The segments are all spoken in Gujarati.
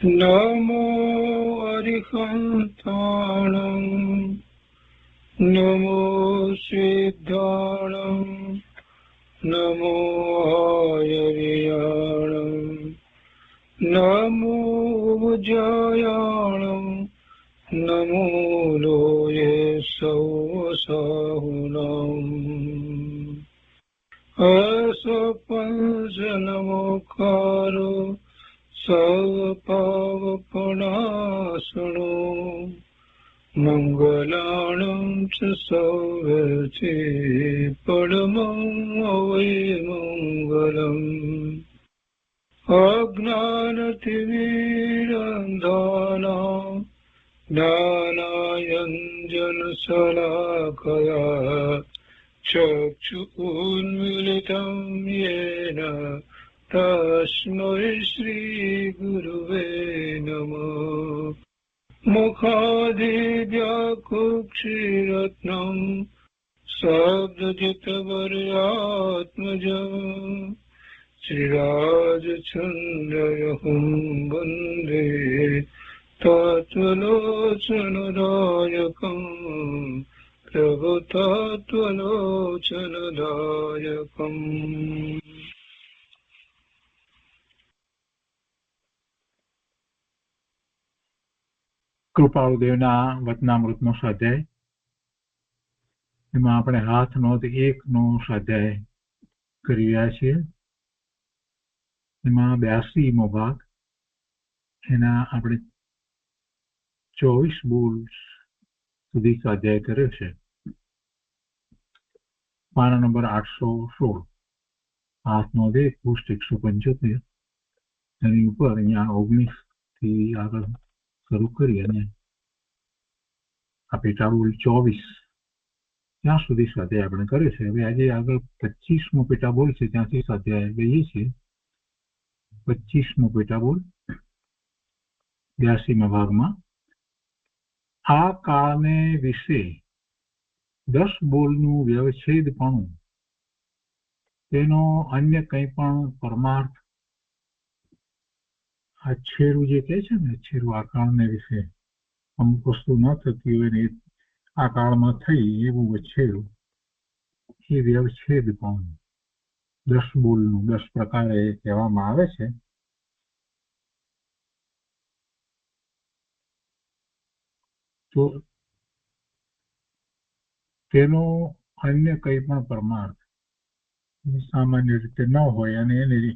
નમો અરિહંતાણં નમો સિદ્ધાણં નમો આયર્યાણં નમો ઉજ્જયાણં નમો લોયે સૌસાહુનાં અસપંચનમોકારો સર્વપાવપનાશનો મંગલાણં ચ સૌર્યચે પરમં અવૈમંગલં અજ્ઞાનતિમિરંધાનાં જ્ઞાનાંજનશલાકયા ચક્ષુન્મીલિतं येन તસ્मै શ્રીગુરુવે નમઃ મુખાદિવ્યાકુક્ષિરત્નં શબ્દજિતવર્યાત્મજં શ્રીરાજચંદ્રયહું વંદે તત્વલોચનદાયકં પ્રભુતત્વલોચનદાયકં. કૃપાળુદેવના વચનામૃતનો સ્વાધ્યાય. એમાં આપણે હાથ નોંધ 1નો સ્વાધ્યાય કરી રહ્યા છીએ. એમાં 82મો ભાગ, એના આપણે 24 બોલ સુધી સ્વાધ્યાય કર્યો છે. પાના નંબર 816, હાથ નોંધ 1, પૃષ્ઠ 175. એની ઉપર અહીંયા 19 થી આગળ શરૂ કરી અને આ પેટા બોલ 24 ત્યાં સુધી સ્વાધ્યાય આપણે કર્યો છે. હવે આજે આગળ 25મો પેટા બોલ છે, ત્યાંથી સ્વાધ્યાય લઈએ છીએ. 25મો પેટા બોલ 82મા ભાગમાં. આ કાળને વિશે 10 બોલનું વ્યવચ્છેદપણું, તેનો અન્ય કંઈ પણ પરમાર્થ, અચ્છેરું જે કહે છે ને, અચ્છેરું આ કાળને વિશે અમુક વસ્તુ ન થતી હોય ને આ કાળમાં થઈ એવું અચ્છેરું, એ વ્યવચ્છેદપણું 10 બોલનું 10 પ્રકારે કહેવામાં આવે છે. તો તેનો અન્ય કંઈ પણ પરમાર્થ સામાન્ય રીતે ન હોય અને એની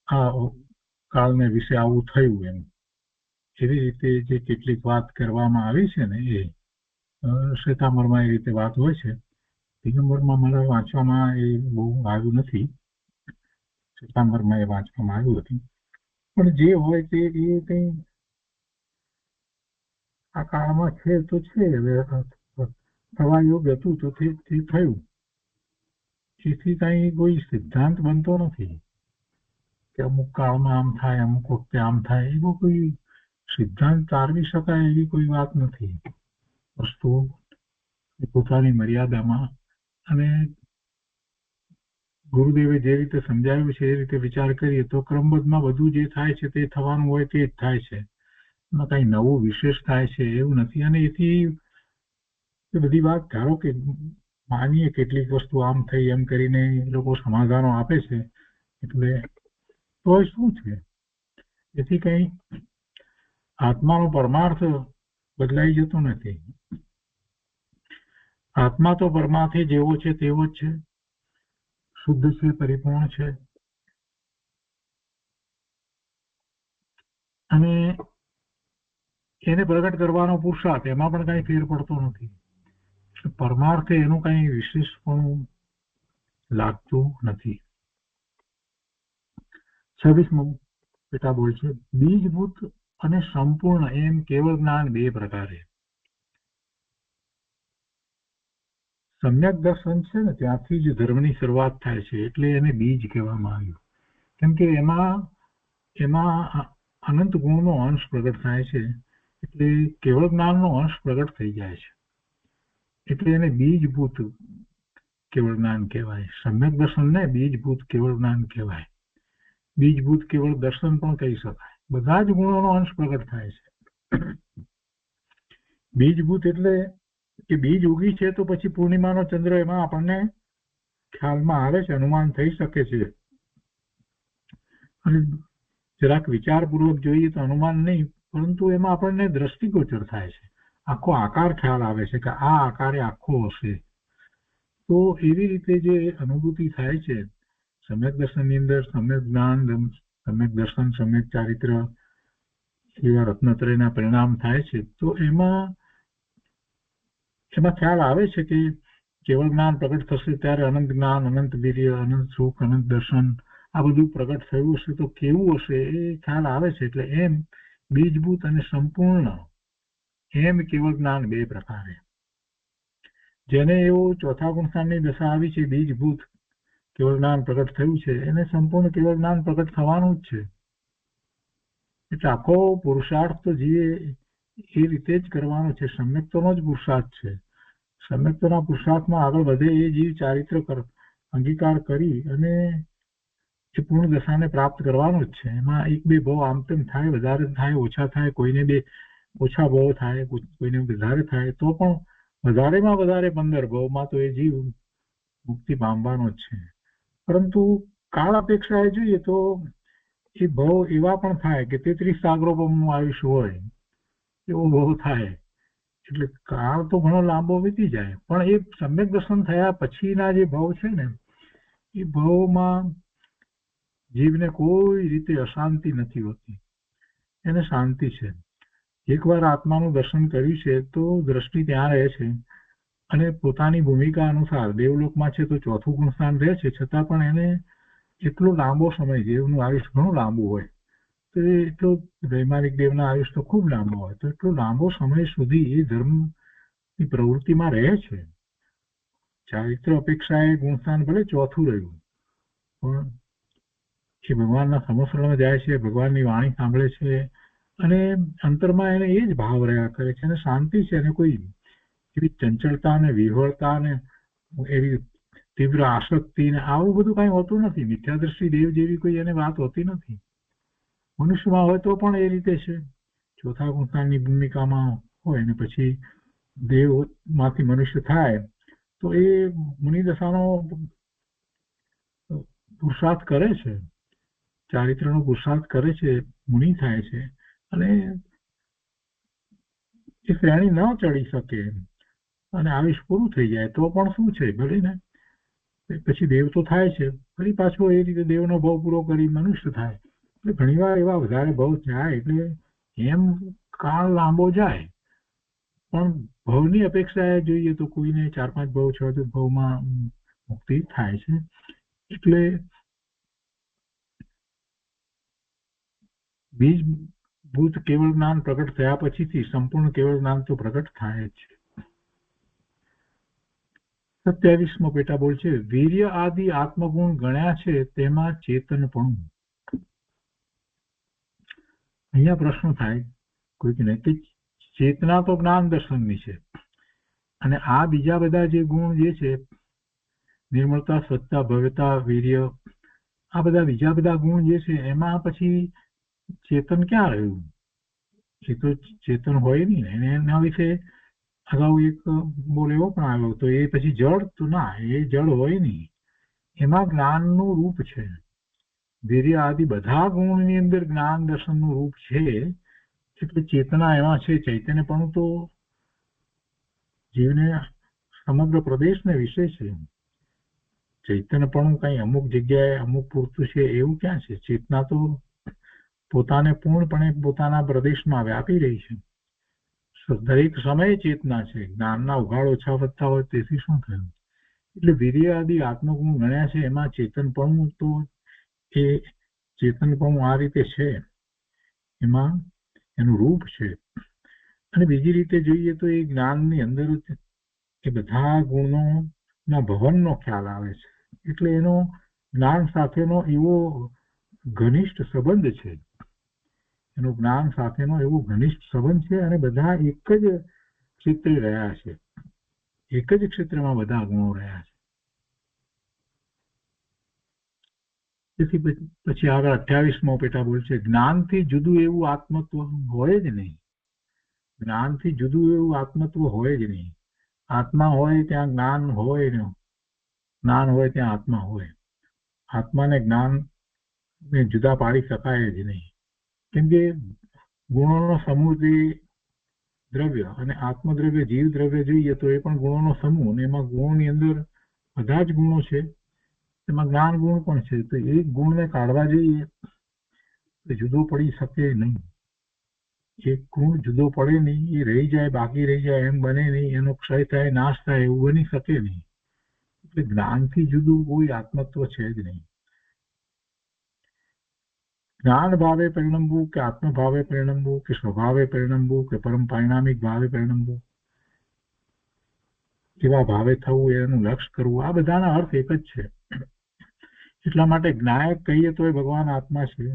આ કાળને વિશે આવું થયું એમ એવી રીતે જે કેટલીક વાત કરવામાં આવી છે ને, એ શ્વેતાંબરમાં એ રીતે વાત હોય છે. દિગંબરમાં મારા વાંચવામાં એ બહુ આવ્યું નથી. શ્વેતાંબરમાં એ વાંચવામાં આવ્યું હતું, પણ જે હોય તે એ કંઈ આ કાળમાં છે તો છે, હવે થવા યોગ્ય હતું તો તે થયું. એથી કાંઈ કોઈ સિદ્ધાંત બનતો નથી કે અમુક કાળમાં આમ થાય, અમુક વખતે આમ થાય. એવો કોઈ સિદ્ધાંત તારવી શકાય એવી કોઈ વાત નથી. વસ્તુ પોતાની મર્યાદામાં અને ગુરુદેવે જે રીતે સમજાવ્યું છે એ રીતે વિચાર કરીએ તો ક્રમબદ્ધમાં બધું જે થાય છે તે થવાનું હોય તે જ થાય છે. એમાં કાંઈ નવું વિશેષ થાય છે એવું નથી. અને એથી એ બધી વાત, ધારો કે માનીએ કેટલીક વસ્તુ આમ થઈ એમ કરીને એ લોકો સમાધાનો આપે છે, એટલે તો શું છે? એથી કંઈ આત્માનો પરમાર્થ બદલાઈ જતો નથી. આત્મા તો પરમાર્થે જેવો છે તેવો જ છે, શુદ્ધ છે, પરિપૂર્ણ છે. અને એને પ્રગટ કરવાનો પુરુષાર્થ, એમાં પણ કાંઈ ફેર પડતો નથી. પરમાર્થે એનું કાંઈ વિશેષપણું લાગતું નથી. 26મો પેટા બોલ છે, બીજભૂત અને સંપૂર્ણ એમ કેવળ જ્ઞાન 2 પ્રકારે. સમ્યક દર્શન છે ને, ત્યાંથી જ ધર્મની શરૂઆત થાય છે, એટલે એને બીજ કહેવામાં આવ્યું. કેમ કે એમાં અનંત ગુણનો અંશ પ્રગટ થાય છે, એટલે કેવળ જ્ઞાનનો અંશ પ્રગટ થઈ જાય છે, એટલે એને બીજભૂત કેવળ જ્ઞાન કહેવાય. સમ્યક દર્શનને બીજભૂત કેવળ જ્ઞાન કહેવાય. બીજભૂત કેવળ દર્શન પણ કહી શકાય. બધા જ ગુણોનો અંશ પ્રગટ થાય છે. બીજભૂત એટલે કે બીજ ઉગી છે તો પછી પૂર્ણિમાનો ચંદ્ર એમાં આપણને ખ્યાલમાં આવે છે, અનુમાન થઈ શકે છે. અને જરાક વિચારપૂર્વક જોઈએ તો અનુમાન નહીં, પરંતુ એમાં આપણને દ્રષ્ટિગોચર થાય છે, આખો આકાર ખ્યાલ આવે છે કે આ આકારે આખો હશે. તો એવી રીતે જે અનુભૂતિ થાય છે સમ્યક દર્શનની અંદર, સમ્યક જ્ઞાન, સમ્યક દર્શન, સમ્યક ચારિત્ર એવા રત્નત્રયના પરિણામ થાય છે. તો એમાં ખ્યાલ આવે છે કે કેવળ જ્ઞાન પ્રગટ થશે ત્યારે અનંત જ્ઞાન, અનંત વીર્ય, અનંત સુખ, અનંત દર્શન આ બધું પ્રગટ થયું હશે તો કેવું હશે એ ખ્યાલ આવે છે. એટલે એમ બીજભૂત અને સંપૂર્ણ એમ કેવળ જ્ઞાન બે પ્રકારે. જેને એવું ચોથા ગુણસ્થાનની દશા આવી છે, બીજભૂત કેવળ જ્ઞાન પ્રગટ થયું છે, એને સંપૂર્ણ કેવળ જ્ઞાન પ્રગટ થવાનું જ છે. એટલે આખો પુરુષાર્થ તો જીવે એ રીતે જ કરવાનો છે. સમ્યક્તોનો જ પુરુષાર્થ છે. સમ્યક્તોના પુરુષાર્થમાં આગળ વધે એ જીવ ચારિત્ર અંગીકાર કરી અને એ પૂર્ણ દશાને પ્રાપ્ત કરવાનો જ છે. એમાં એક બે ભાવ આમ તેમ થાય, વધારે થાય, ઓછા થાય, કોઈને બે ઓછા ભાવ થાય, કોઈને વધારે થાય, તો પણ વધારેમાં વધારે 15 ભાવમાં તો એ જીવ મુક્તિ પામવાનો જ છે. પરંતુ કાળ અપેક્ષાએ જોઈએ તો એ ભાવ એવા પણ થાય કે 33 સાગરોપમનું આયુષ્ય હોય એવો ભાવ થાય. એટલે કાળ તો ઘણો લાંબો વીતી જાય, પણ એ સમ્યક દર્શન થયા પછીના જે ભાવ છે ને એ ભાવમાં જીવને કોઈ રીતે અશાંતિ નથી હોતી, એને શાંતિ છે. એકવાર આત્માનું દર્શન કર્યું છે તો દ્રષ્ટિ ત્યાં રહે છે અને પોતાની ભૂમિકા અનુસાર દેવલોકમાં છે તો ચોથું ગુણસ્થાન રહે છે, છતાં પણ એને એટલો લાંબો સમય, દેવનું આયુષ્ય ઘણું લાંબુ હોય તો એટલો વૈમાનિક દેવના આયુષ્ય તો ખૂબ લાંબો હોય, તો એટલો લાંબો સમય સુધી એ ધર્મની પ્રવૃત્તિમાં રહે છે. ચારિત્ર અપેક્ષાએ ગુણસ્થાન ભલે ચોથું રહ્યું, પણ એ ભગવાનના સમસ્તમાં જાય છે, ભગવાનની વાણી સાંભળે છે અને અંતરમાં એને એ જ ભાવ રહ્યા કરે છે અને શાંતિ છે. અને કોઈ એવી ચંચળતા ને વિહવળતા ને એવી તીવ્ર આસક્તિ ને આવું બધું કઈ હોતું નથી. મિથ્યાદ્રષ્ટિ દેવ જેવી કોઈ એને વાત હોતી નથી. મનુષ્યમાં હોય તો પણ એ રીતે છે, ચોથા ગુણસ્થાનની ભૂમિકામાં હોય ને પછી દેવમાંથી મનુષ્ય થાય તો એ મુનિદશાનો પુરુષાર્થ કરે છે, ચારિત્રનો પુરુષાર્થ કરે છે, મુનિ થાય છે અને એ શ્રેણી ન ચડી શકે અને આયુષ પૂરું થઈ જાય તો પણ શું છે, ભલે ને પછી દેવ તો થાય છે, ફરી પાછો એ રીતે દેવનો ભાવ પૂરો કરી મનુષ્ય થાય. એટલે ઘણી વાર એવા વધારે ભાવ જાય એટલે એમ કાળ લાંબો જાય, પણ ભાવની અપેક્ષાએ જોઈએ તો કોઈને 4-5 ભાવ 6 ભાવમાં મુક્તિ થાય છે. એટલે બીજભૂત કેવળ જ્ઞાન પ્રગટ થયા પછીથી સંપૂર્ણ કેવળ જ્ઞાન તો પ્રગટ થાય જ છે. 27મો પેટા બોલ છે, વીર્ય આદિ આત્મગુણ ગણ્યા છે તેમાં ચેતનપણું. અહીંયા પ્રશ્ન થાય કોઈકને કે ચેતના તો જ્ઞાન દર્શનની છે અને આ બીજા બધા જે ગુણ જે છે નિર્મળતા, સત્તા, ભવ્યતા, વીર્ય, આ બધા બીજા બધા ગુણ જે છે એમાં પછી ચેતન ક્યાં રહ્યું? એ તો ચેતન હોય નહીં ને. એના વિશે અગાઉ એક બોલ એવો પણ આવ્યો તો એ પછી જળ તો ના, એ જળ હોય નહીં, એમાં જ્ઞાનનું રૂપ છે. વીર્ય આદિ બધા ગુણની અંદર જ્ઞાન દર્શનનું રૂપ છે એટલે ચેતના એમાં છે. ચૈતન્યપણું તો જીવને સમગ્ર પ્રદેશને વિશે છે. ચૈતન્યપણું કઈ અમુક જગ્યાએ અમુક પૂરતું છે એવું ક્યાં છે? ચેતના તો પોતાને પૂર્ણપણે પોતાના પ્રદેશમાં વ્યાપી રહી છે. દરેક સમયે ચેતના છે. જ્ઞાનના ઉઘાડ ઓછા વધતા હોય તેથી શું થયું? એટલે વીર્ય આદિ આત્મગુણ ગણ્યા છે એમાં ચેતનપણું તો એ ચેતનપણું આ રીતે છે, એમાં એનું રૂપ છે. અને બીજી રીતે જોઈએ તો એ જ્ઞાનની અંદર એ બધા ગુણોના ભવનનો ખ્યાલ આવે છે. એટલે એનો જ્ઞાન સાથેનો એવો ઘનિષ્ઠ સંબંધ છે, એનો જ્ઞાન સાથેનો એવો ઘનિષ્ઠ સંબંધ છે અને બધા એક જ ક્ષેત્રે રહ્યા છે, એક જ ક્ષેત્રમાં બધા ગુણો રહ્યા છે. તેથી પછી આગળ 28મો પેટા બોલ છે, જ્ઞાનથી જુદું એવું આત્મત્વ હોય જ નહીં. જ્ઞાનથી જુદું એવું આત્મત્વ હોય જ નહીં. આત્મા હોય ત્યાં જ્ઞાન હોય ને જ્ઞાન હોય ત્યાં આત્મા હોય. આત્માને જ્ઞાનને જુદા પાડી શકાય જ નહીં. કેમ કે ગુણોનો સમૂહ જે દ્રવ્ય અને આત્મદ્રવ્ય જીવ દ્રવ્ય જોઈએ તો એ પણ ગુણોનો સમૂહ, અને એમાં ગુણોની અંદર બધા જ ગુણો છે. એમાં જ્ઞાન ગુણ પણ છે. તો એક ગુણને કાઢવા જઈએ તો જુદો પડી શકે નહીં. એક ગુણ જુદો પડે નહીં, એ રહી જાય, બાકી રહી જાય એમ બને નહીં. એનો ક્ષય થાય, નાશ થાય એવું બની શકે નહીં. એટલે જ્ઞાનથી જુદું કોઈ આત્મત્વ છે જ નહીં. જ્ઞાન ભાવે પરિણમવું કે આત્મભાવે પરિણમવું કે સ્વભાવે પરિણમવું કે પરમ પરિણામિક ભાવે પરિણમવું, કેવા ભાવે થવું એનું લક્ષ કરવું, આ બધાના અર્થ એક જ છે. એટલા માટે જ્ઞાયક કહીએ તો એ ભગવાન આત્મા છે.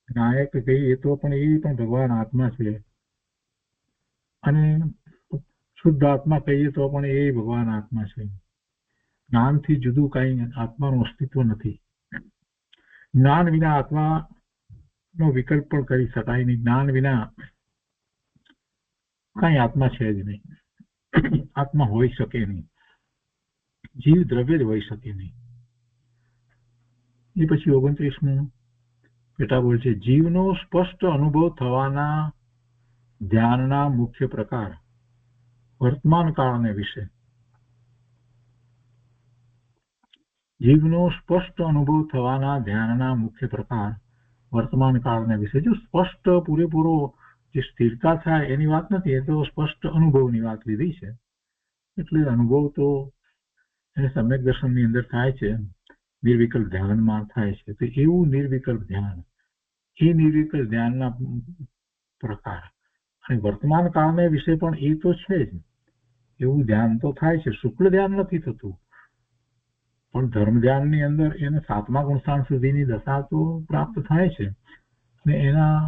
જ્ઞાયક કહીએ તો પણ એ પણ ભગવાન આત્મા છે. અને શુદ્ધ આત્મા કહીએ તો પણ એ ભગવાન આત્મા છે. જ્ઞાનથી જુદું કઈ આત્માનું અસ્તિત્વ નથી. જ્ઞાન વિના આત્માનો વિકલ્પ પણ કરી શકાય નહીં. જ્ઞાન વિના કઈ આત્મા છે જ નહીં. આત્મા હોઈ શકે નહીં. જીવ દ્રવ્ય જ હોઈ શકે નહીં. એ પછી 29મું પેટા બોલ છે, જીવનો સ્પષ્ટ અનુભવ થવાના ધ્યાનના મુખ્ય પ્રકાર વર્તમાન કાળને વિશે. જીવનો સ્પષ્ટ અનુભવ થવાના ધ્યાનના મુખ્ય પ્રકાર વર્તમાન કાળને વિશે. જો સ્પષ્ટ પૂરેપૂરો જે સ્થિરતા થાય એની વાત નથી, એ તો સ્પષ્ટ અનુભવની વાત લીધી છે. એટલે અનુભવ તો એને સમ્યક દર્શનની અંદર થાય છે, નિર્વિકલ્પ ધ્યાનમાં થાય છે. તો એવું નિર્વિકલ્પ ધ્યાન, એ નિર્વિકલ્પ ધ્યાનના પ્રકાર અને વર્તમાન કાળને વિશે પણ એ તો છે જ. એવું ધ્યાન તો થાય છે. શુક્લ ધ્યાન નથી થતું, પણ ધર્મ ધ્યાનની અંદર એને 7મા ગુણસ્થાન સુધીની દશા તો પ્રાપ્ત થાય છે. અને એના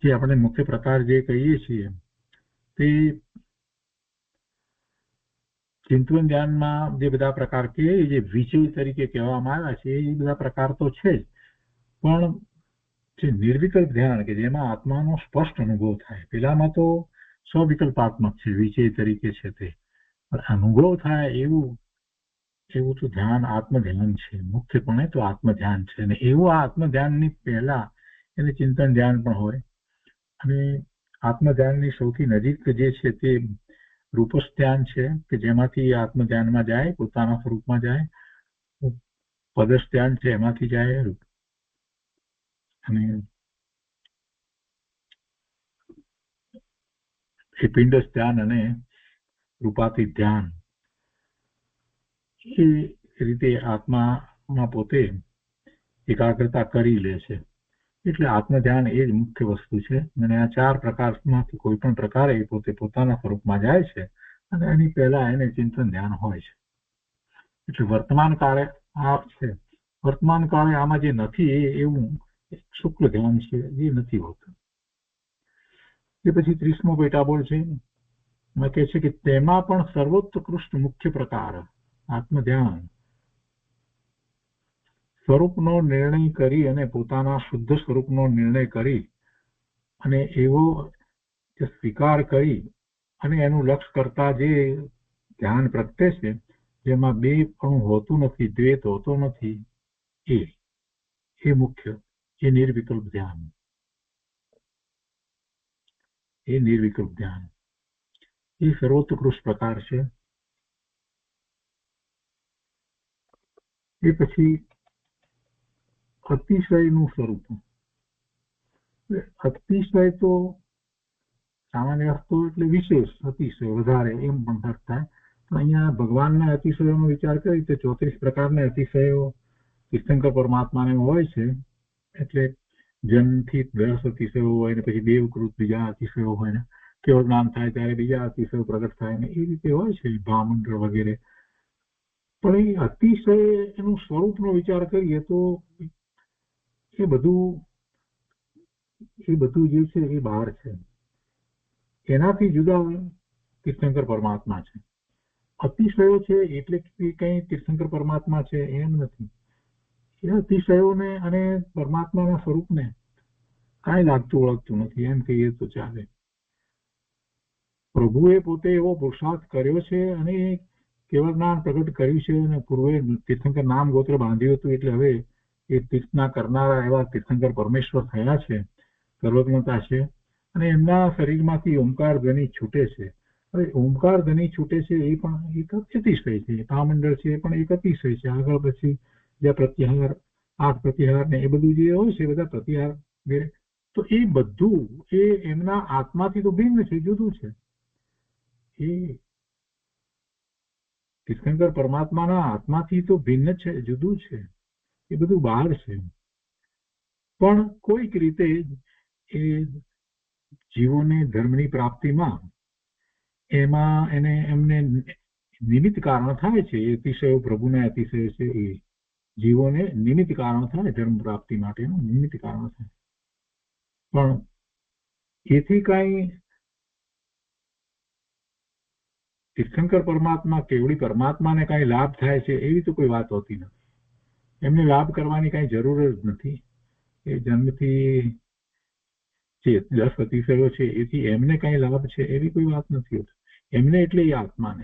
જે આપણે મુખ્ય પ્રકાર જે કહીએ છીએ તે ચિંતન ધ્યાનમાં જે બધા પ્રકાર કે જે વિષય તરીકે કહેવામાં આવ્યા છે એ બધા પ્રકાર તો છે જ, પણ જે નિર્વિકલ્પ ધ્યાન કે જેમાં આત્માનો સ્પષ્ટ અનુભવ થાય, પેલામાં તો સ્વવિકલ્પાત્મક છે, વિષય તરીકે છે તે, પણ અનુભવ થાય એવું તો ધ્યાન આત્મ ધ્યાન છે. મુખ્યપણે તો આત્મ ધ્યાન છે. અને એવું આત્મ ધ્યાનની પહેલા એને ચિંતન ધ્યાન પણ હોય. અને આત્મ ધ્યાનની સૌથી નજીક જે છે તે રૂપસ ધ્યાન છે કે જેમાંથી આત્મ ધ્યાનમાં જાય, પોતાના સ્વરૂપમાં જાય. પદસ ધ્યાન છે એમાંથી જાય. અને એ પિંડસ ધ્યાન અને રૂપાતી ધ્યાન એ રીતે આત્મામાં પોતે એકાગ્રતા કરી લે છે. એટલે આત્મ ધ્યાન એ જ મુખ્ય વસ્તુ છે. અને આ 4 પ્રકારમાંથી કોઈ પણ પ્રકારે એ પોતે પોતાના સ્વરૂપમાં જાય છે અને એની પહેલા એને ચિંતન ધ્યાન હોય છે. એટલે વર્તમાન કાળે આ છે. વર્તમાન કાળે આમાં જે નથી એવું શુક્લ ધ્યાન છે, એ નથી હોતું. એ પછી 30મો પેટા બોલ છે, એમાં કહે છે કે તેમાં પણ સર્વોત્કૃષ્ટ મુખ્ય પ્રકાર આત્મ ધ્યાન સ્વરૂપનો નિર્ણય કરી અને પોતાના શુદ્ધ સ્વરૂપનો નિર્ણય કરી અને એવો સ્વીકાર કરી અને એનું લક્ષ કરતા જે ધ્યાન પ્રગટે છે, જેમાં બે પણ હોતું નથી, દ્વૈત હોતો નથી, એ મુખ્ય, એ નિર્વિકલ્પ ધ્યાન. એ નિર્વિકલ્પ ધ્યાન એ સર્વોત્કૃષ્ટ પ્રકાર છે. એ પછી અતિશયનું સ્વરૂપ. અતિશય તો સામાન્ય વસ્તુ એટલે વિશેષ, અતિશય વધારે એમ પણ અર્થ થાય. તો અહીંયા ભગવાનના અતિશયોનો વિચાર કરી તો 34 પ્રકારના અતિશયો તીર્થંકર પરમાત્માને હોય છે. એટલે જન્મથી 10 અતિશયો હોય ને પછી દેવકૃત બીજા અતિશયો હોય ને કેવળ જ્ઞાન થાય ત્યારે બીજા અતિશયો પ્રગટ થાય ને એ રીતે હોય છે, ભાવમંડળ વગેરે. પણ એ અતિશય એનું સ્વરૂપનો વિચાર કરીએ તો એ બધું જે છે એ બહાર છે. એનાથી જુદા તીર્થંકર પરમાત્મા છે. અતિશયો છે એટલે કઈ તીર્થંકર પરમાત્મા છે એમ નથી. એ અતિશયોને અને પરમાત્માના સ્વરૂપને કાંઈ લાગતું ઓળખતું નથી, એમ કહીએ તો ચાલે. પ્રભુએ પોતે એવો પુરુષાર્થ કર્યો છે અને કેવળ જ્ઞાન પ્રગટ કર્યું છે, અને પૂર્વે તીર્થંકર નામ ગોત્ર બાંધ્યું હતું, એટલે હવે એ તીર્થના કરનારા એવા તીર્થંકર પરમેશ્વર થયા છે, સર્વજ્ઞતા છે, અને એમના શરીરમાંથી ઓમકાર ધ્વનિ છૂટે છે. હવે ઓમકાર ધ્વનિ છૂટે છે એ પણ એક અતિશય છે, તામંડળ છે એ પણ એક અતિશય છે. આગળ પછી જે પ્રત્યાહાર, 8 પ્રત્યાહાર ને એ બધું જે હોય છે, બધા પ્રત્યાહાર, તો એ બધું એ એમના આત્માથી તો ભિન્ન છે, જુદું છે. એ તીર્થંકર પરમાત્માના આત્માથી તો ભિન્ન છે, જુદું છે, એ બધું બહાર છે. પણ કોઈક રીતે એ જીવોને ધર્મની પ્રાપ્તિમાં એમાં એમને નિમિત્ત કારણ થાય છે. એ અતિશયો પ્રભુના અતિશય છે, એ જીવોને નિમિત્ત કારણ થાય, ધર્મ પ્રાપ્તિ માટેનું નિમિત્ત કારણ થાય. પણ એથી કાંઈ તીર્થંકર પરમાત્મા, કેવળી પરમાત્માને કાંઈ લાભ થાય છે એવી તો કોઈ વાત હોતી નથી. એમને લાભ કરવાની કાંઈ જરૂર જ નથી. એ જન્મથી જે 10 અતિશયો છે એથી એમને કાંઈ લાભ છે એવી કોઈ વાત નથી હોતી. એમને એટલે એ આત્મા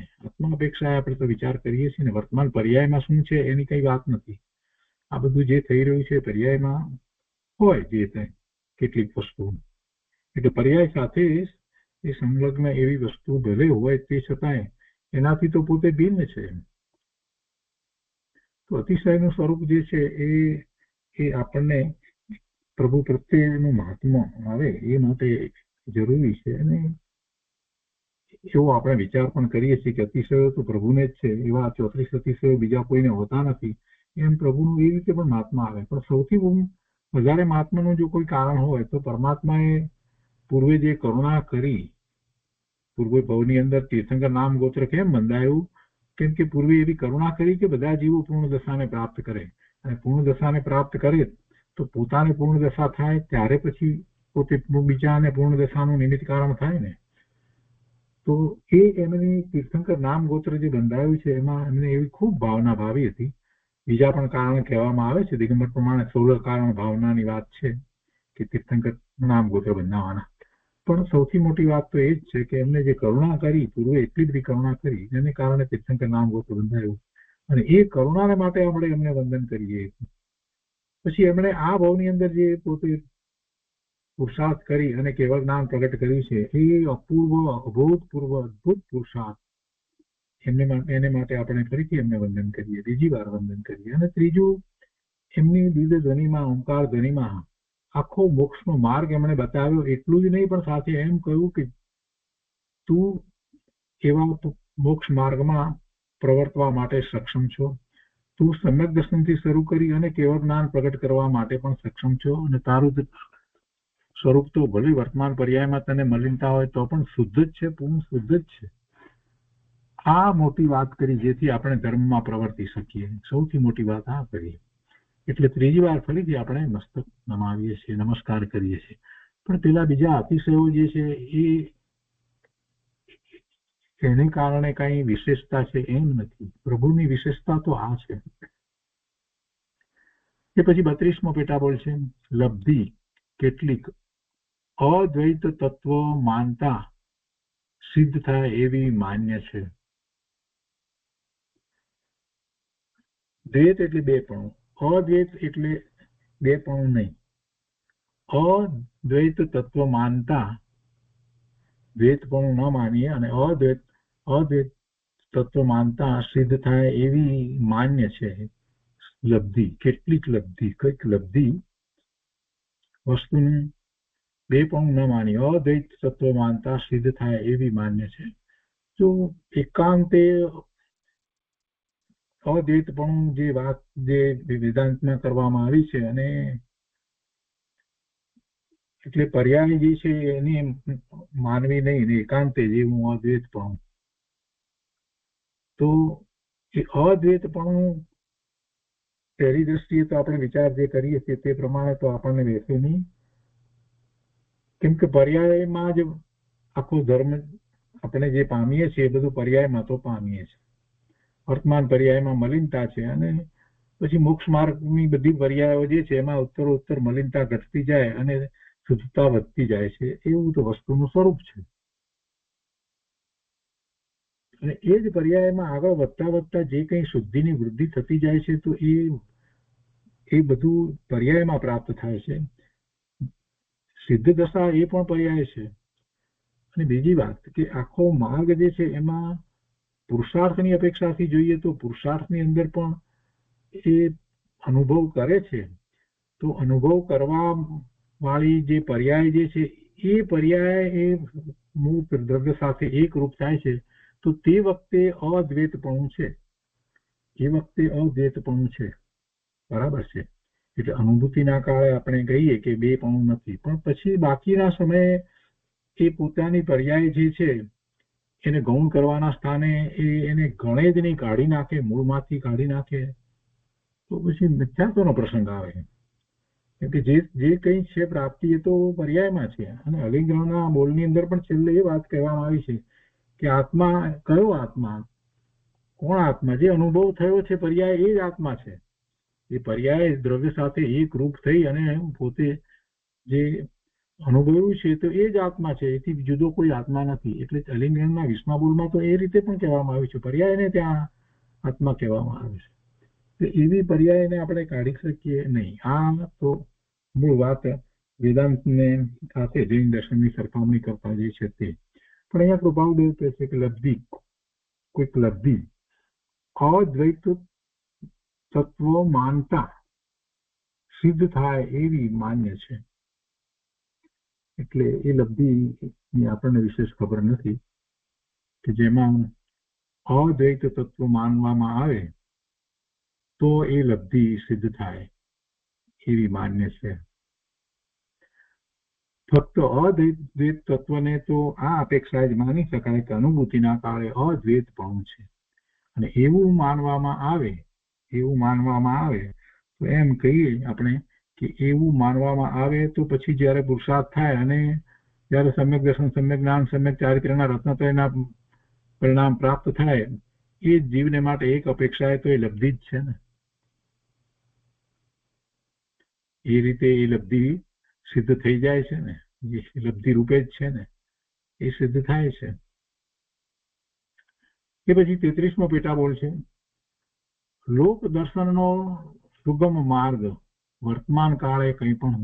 અપેક્ષા આપણે તો વિચાર કરીએ છીએ ને, વર્તમાન પર્યાયમાં શું છે એની કઈ વાત નથી. આ બધું જે થઈ રહ્યું છે પર્યાયમાં હોય, જે થાય કેટલીક વસ્તુ, એટલે પર્યાય સાથે એ સંલગ્ન એવી વસ્તુ ભલે હોય તે છતાંય એનાથી તો પોતે ભિન્ન છે. તો અતિશયનું સ્વરૂપ જે છે એ આપણને પ્રભુ પ્રત્યેનું મહાત્મા આવે એ માટે જરૂરી છે. અને એવો આપણે વિચાર પણ કરીએ છીએ કે અતિશયો તો પ્રભુને જ છે, એવા 34 અતિશયો બીજા કોઈને હોતા નથી. એમ પ્રભુનું એ રીતે પણ મહાત્મા આવે. પણ સૌથી વધારે મહાત્માનું જો કોઈ કારણ હોય તો પરમાત્માએ પૂર્વે જે કરુણા કરી, પૂર્વે ભવની અંદર તીર્થંકર નામ ગોત્ર કેમ બંધાયું? કેમ કે પૂર્વે એવી કરુણા કરી કે બધા જીવો પૂર્ણ દશાને પ્રાપ્ત કરે, અને પૂર્ણ દશાને પ્રાપ્ત કરે તો પોતાને પૂર્ણ દશા થાય ત્યારે પછી પોતે બીજાને પૂર્ણ દશાનું નિમિત્ત કારણ થાય ને. તો એ એમની તીર્થંકર નામ ગોત્ર જે બંધાયું છે એમાં એમને એવી ખૂબ ભાવના ભાવી હતી. બીજા પણ કારણ કહેવામાં આવે છે, દિગંબર પ્રમાણે 16 કારણ ભાવનાની વાત છે કે તીર્થંકર નામ ગોત્ર બંધાવવાના. પણ સૌથી મોટી વાત તો એ જ છે કે એમને જે કરુણા કરી, પૂર્વે એટલી બધી કરુણા કરી, એને કારણે તીર્થંકર નામ ગોત્ર બંધાયું, અને એ કરુણાને માટે આપણે એમને વંદન કરીએ. પછી એમણે આ ભાવની અંદર જે પોતે પુરુષાર્થ કરી અને કેવળ જ્ઞાન પ્રગટ કર્યું છે, એ અપૂર્વ, અભૂતપૂર્વ, અદભુત પુરુષાર્થ, એને માટે આપણે ફરીથી એમને વંદન કરીએ, બીજી વાર વંદન કરીએ. અને ત્રીજું, એમની દિવ્ય ધ્વનિમાં, ઓમકાર ધ્વનિમાં આખો મોક્ષનો માર્ગ એમણે બતાવ્યો. એટલું જ નહીં, પણ સાથે એમ કહ્યું કે તું એવા મોક્ષ માર્ગમાં પ્રવર્તવા માટે સક્ષમ છો. તું સમ્યક દર્શનથી શરૂ કરી અને કેવળ જ્ઞાન પ્રગટ કરવા માટે પણ સક્ષમ છો, અને તારું સ્વરૂપ તો ભલે વર્તમાન પર્યાયમાં તને મલિનતા હોય તો પણ શુદ્ધ જ છે, પૂર્ણ શુદ્ધ જ છે. આ મોટી વાત કરી જેથી આપણે ધર્મમાં પ્રવર્તી શકીએ. સૌથી મોટી વાત આ કરી. એટલે ત્રીજી વાર ફરીથી આપણે મસ્તક નમાવીએ છીએ, નમસ્કાર કરીએ છીએ. પણ પેલા બીજા અતિશયો જે છે એને કારણે કઈ વિશેષતા છે એમ નથી. પ્રભુની વિશેષતા તો આ છે. એ પછી 32મો પેટાબોલ છે, લબ્ધિ કેટલીક અદ્વૈત તત્વ માનતા સિદ્ધ થાય એવી માન્ય છે. દ્વૈત એટલે બેપણું, અદ્વૈત એટલે બેપણું નહીં. અદ્વૈત તત્વ માનતા, દ્વૈતપણું ન માનીએ, અને અદ્વૈત તત્વ માનતા સિદ્ધ થાય એવી માન્ય છે લબ્ધિ. કેટલીક લબ્ધિ, કઈક લબ્ધિ વસ્તુનું બેપણું ન માની અદ્વૈત તત્વ માનતા સિદ્ધ થાય એવી માન્ય છે. જો એકાંતે અદ્વૈતપણું જે વાત જે વેદાંતમાં કરવામાં આવી છે, અને એટલે પર્યાય જે છે એની માનવી નહીં, એકાંતે જે હું અદ્વૈતપણું, તો એ અદ્વૈતપણું પહેલી દ્રષ્ટિએ તો આપણે વિચાર જે કરીએ છીએ તે પ્રમાણે તો આપણને બેસે નહીં. કેમ કે પર્યાયમાં જ આખો ધર્મ આપણે જે પામીએ છીએ એ બધું પર્યાયમાં તો પામીએ છીએ. વર્તમાન પર્યાયમાં મલિનતા છે, અને પછી મોક્ષ માર્ગની બધી પર્યાયો જે છે એમાં ઉત્તરોત્તર મલિનતા ઘટતી જાય અને શુદ્ધતા વધતી જાય છે, એવું તો વસ્તુનું સ્વરૂપ છે. અને એ જ પર્યાયમાં આગળ વધતા વધતા જે કંઈ શુદ્ધિની વૃદ્ધિ થતી જાય છે તો એ બધું પર્યાયમાં પ્રાપ્ત થાય છે. સિદ્ધ દશા એ પણ પર્યાય છે. અને બીજી વાત કે આખો માર્ગ જે છે એમાં પુરુષાર્થની અપેક્ષાથી જોઈએ તો પુરુષાર્થની અંદર પણ એ અનુભવ કરે છે, તો અનુભવ કરવા વાળી જે પર્યાય જે છે એ પર્યાય એ મૂળ દ્રવ્ય સાથે એકરૂપ થાય છે, તો તે વખતે અદ્વૈતપણું છે. એ વખતે અદ્વૈતપણું છે, બરાબર છે. એટલે અનુભૂતિના કાળે આપણે કહીએ કે બે પણ નથી, પણ પછી બાકીના સમયે એ પોતાની પર્યાય જે છે એને ગૌણ કરવાના સ્થાને એને ગણે જ નહીં, કાઢી નાખે, મૂળમાંથી કાઢી નાખે, તો પછી મિથ્યાત્વનો પ્રસંગ આવે. કેમ કે જે કંઈ છે પ્રાપ્તિ એ તો પર્યાયમાં છે. અને અલિંગ્રહના બોલની અંદર પણ છેલ્લે એ વાત કહેવામાં આવી છે કે આત્મા કયો આત્મા, કોણ આત્મા? જે અનુભવ થયો છે પર્યાય એ જ આત્મા છે. એ પર્યાય દ્રવ્ય સાથે એક રૂપ થઈ અને પોતે જે અનુભવ્યું છે તો એ જ આત્મા છે, એથી જુદો કોઈ આત્મા નથી. એટલે અલિંગ્રહના 20મા બોલમાં તો એ રીતે પણ કહેવામાં આવ્યું છે, પર્યાયને ત્યાં આત્મા કહેવામાં આવે છે. તો એવી પર્યાયને આપણે કાઢી શકીએ નહીં. આ તો મૂળ વાત વેદાંતને સાથે જૈન દર્શનની સરખામણી કરતા જે છે તે. પણ અહીંયા કૃપાળુદેવ કહે છે કે લબ્ધિ, કોઈક લબ્ધિ અદ્વૈત તત્વ માનતા સિદ્ધ થાય એવી માન્ય છે. એટલે એ લબ્ધિની આપણને વિશેષ ખબર નથી કે જેમાં અદ્વૈત તત્વ માનવામાં આવે તો એ લબ્ધિ સિદ્ધ થાય એવી માન્ય છે. ફક્ત અદ્વૈત તત્વને તો આ અપેક્ષા જ માની શકાય કે અનુભૂતિના કાળે અદ્વૈતપણું છે. અને એવું માનવામાં આવે તો એમ કહીએ આપણે કે એવું માનવામાં આવે તો પછી જ્યારે પુરુષાર્થ થાય અને જ્યારે સમ્યક દર્શન, સમ્યક જ્ઞાન, સમ્યક ચારિત્ર્યના રત્નત્રયના પરિણામ પ્રાપ્ત થાય, એ જીવને માટે એક અપેક્ષા તો એ લબ્ધિ જ છે ને. એ રીતે એ લબ્ધિ સિદ્ધ થઈ જાય છે ને, એ લબ્ધિ રૂપે જ છે ને, એ સિદ્ધ થાય છે. એ પછી 33મો પેટાબોલ છે, લોક દર્શનનો સુગમ માર્ગ વર્તમાન કાળે કંઈ પણ.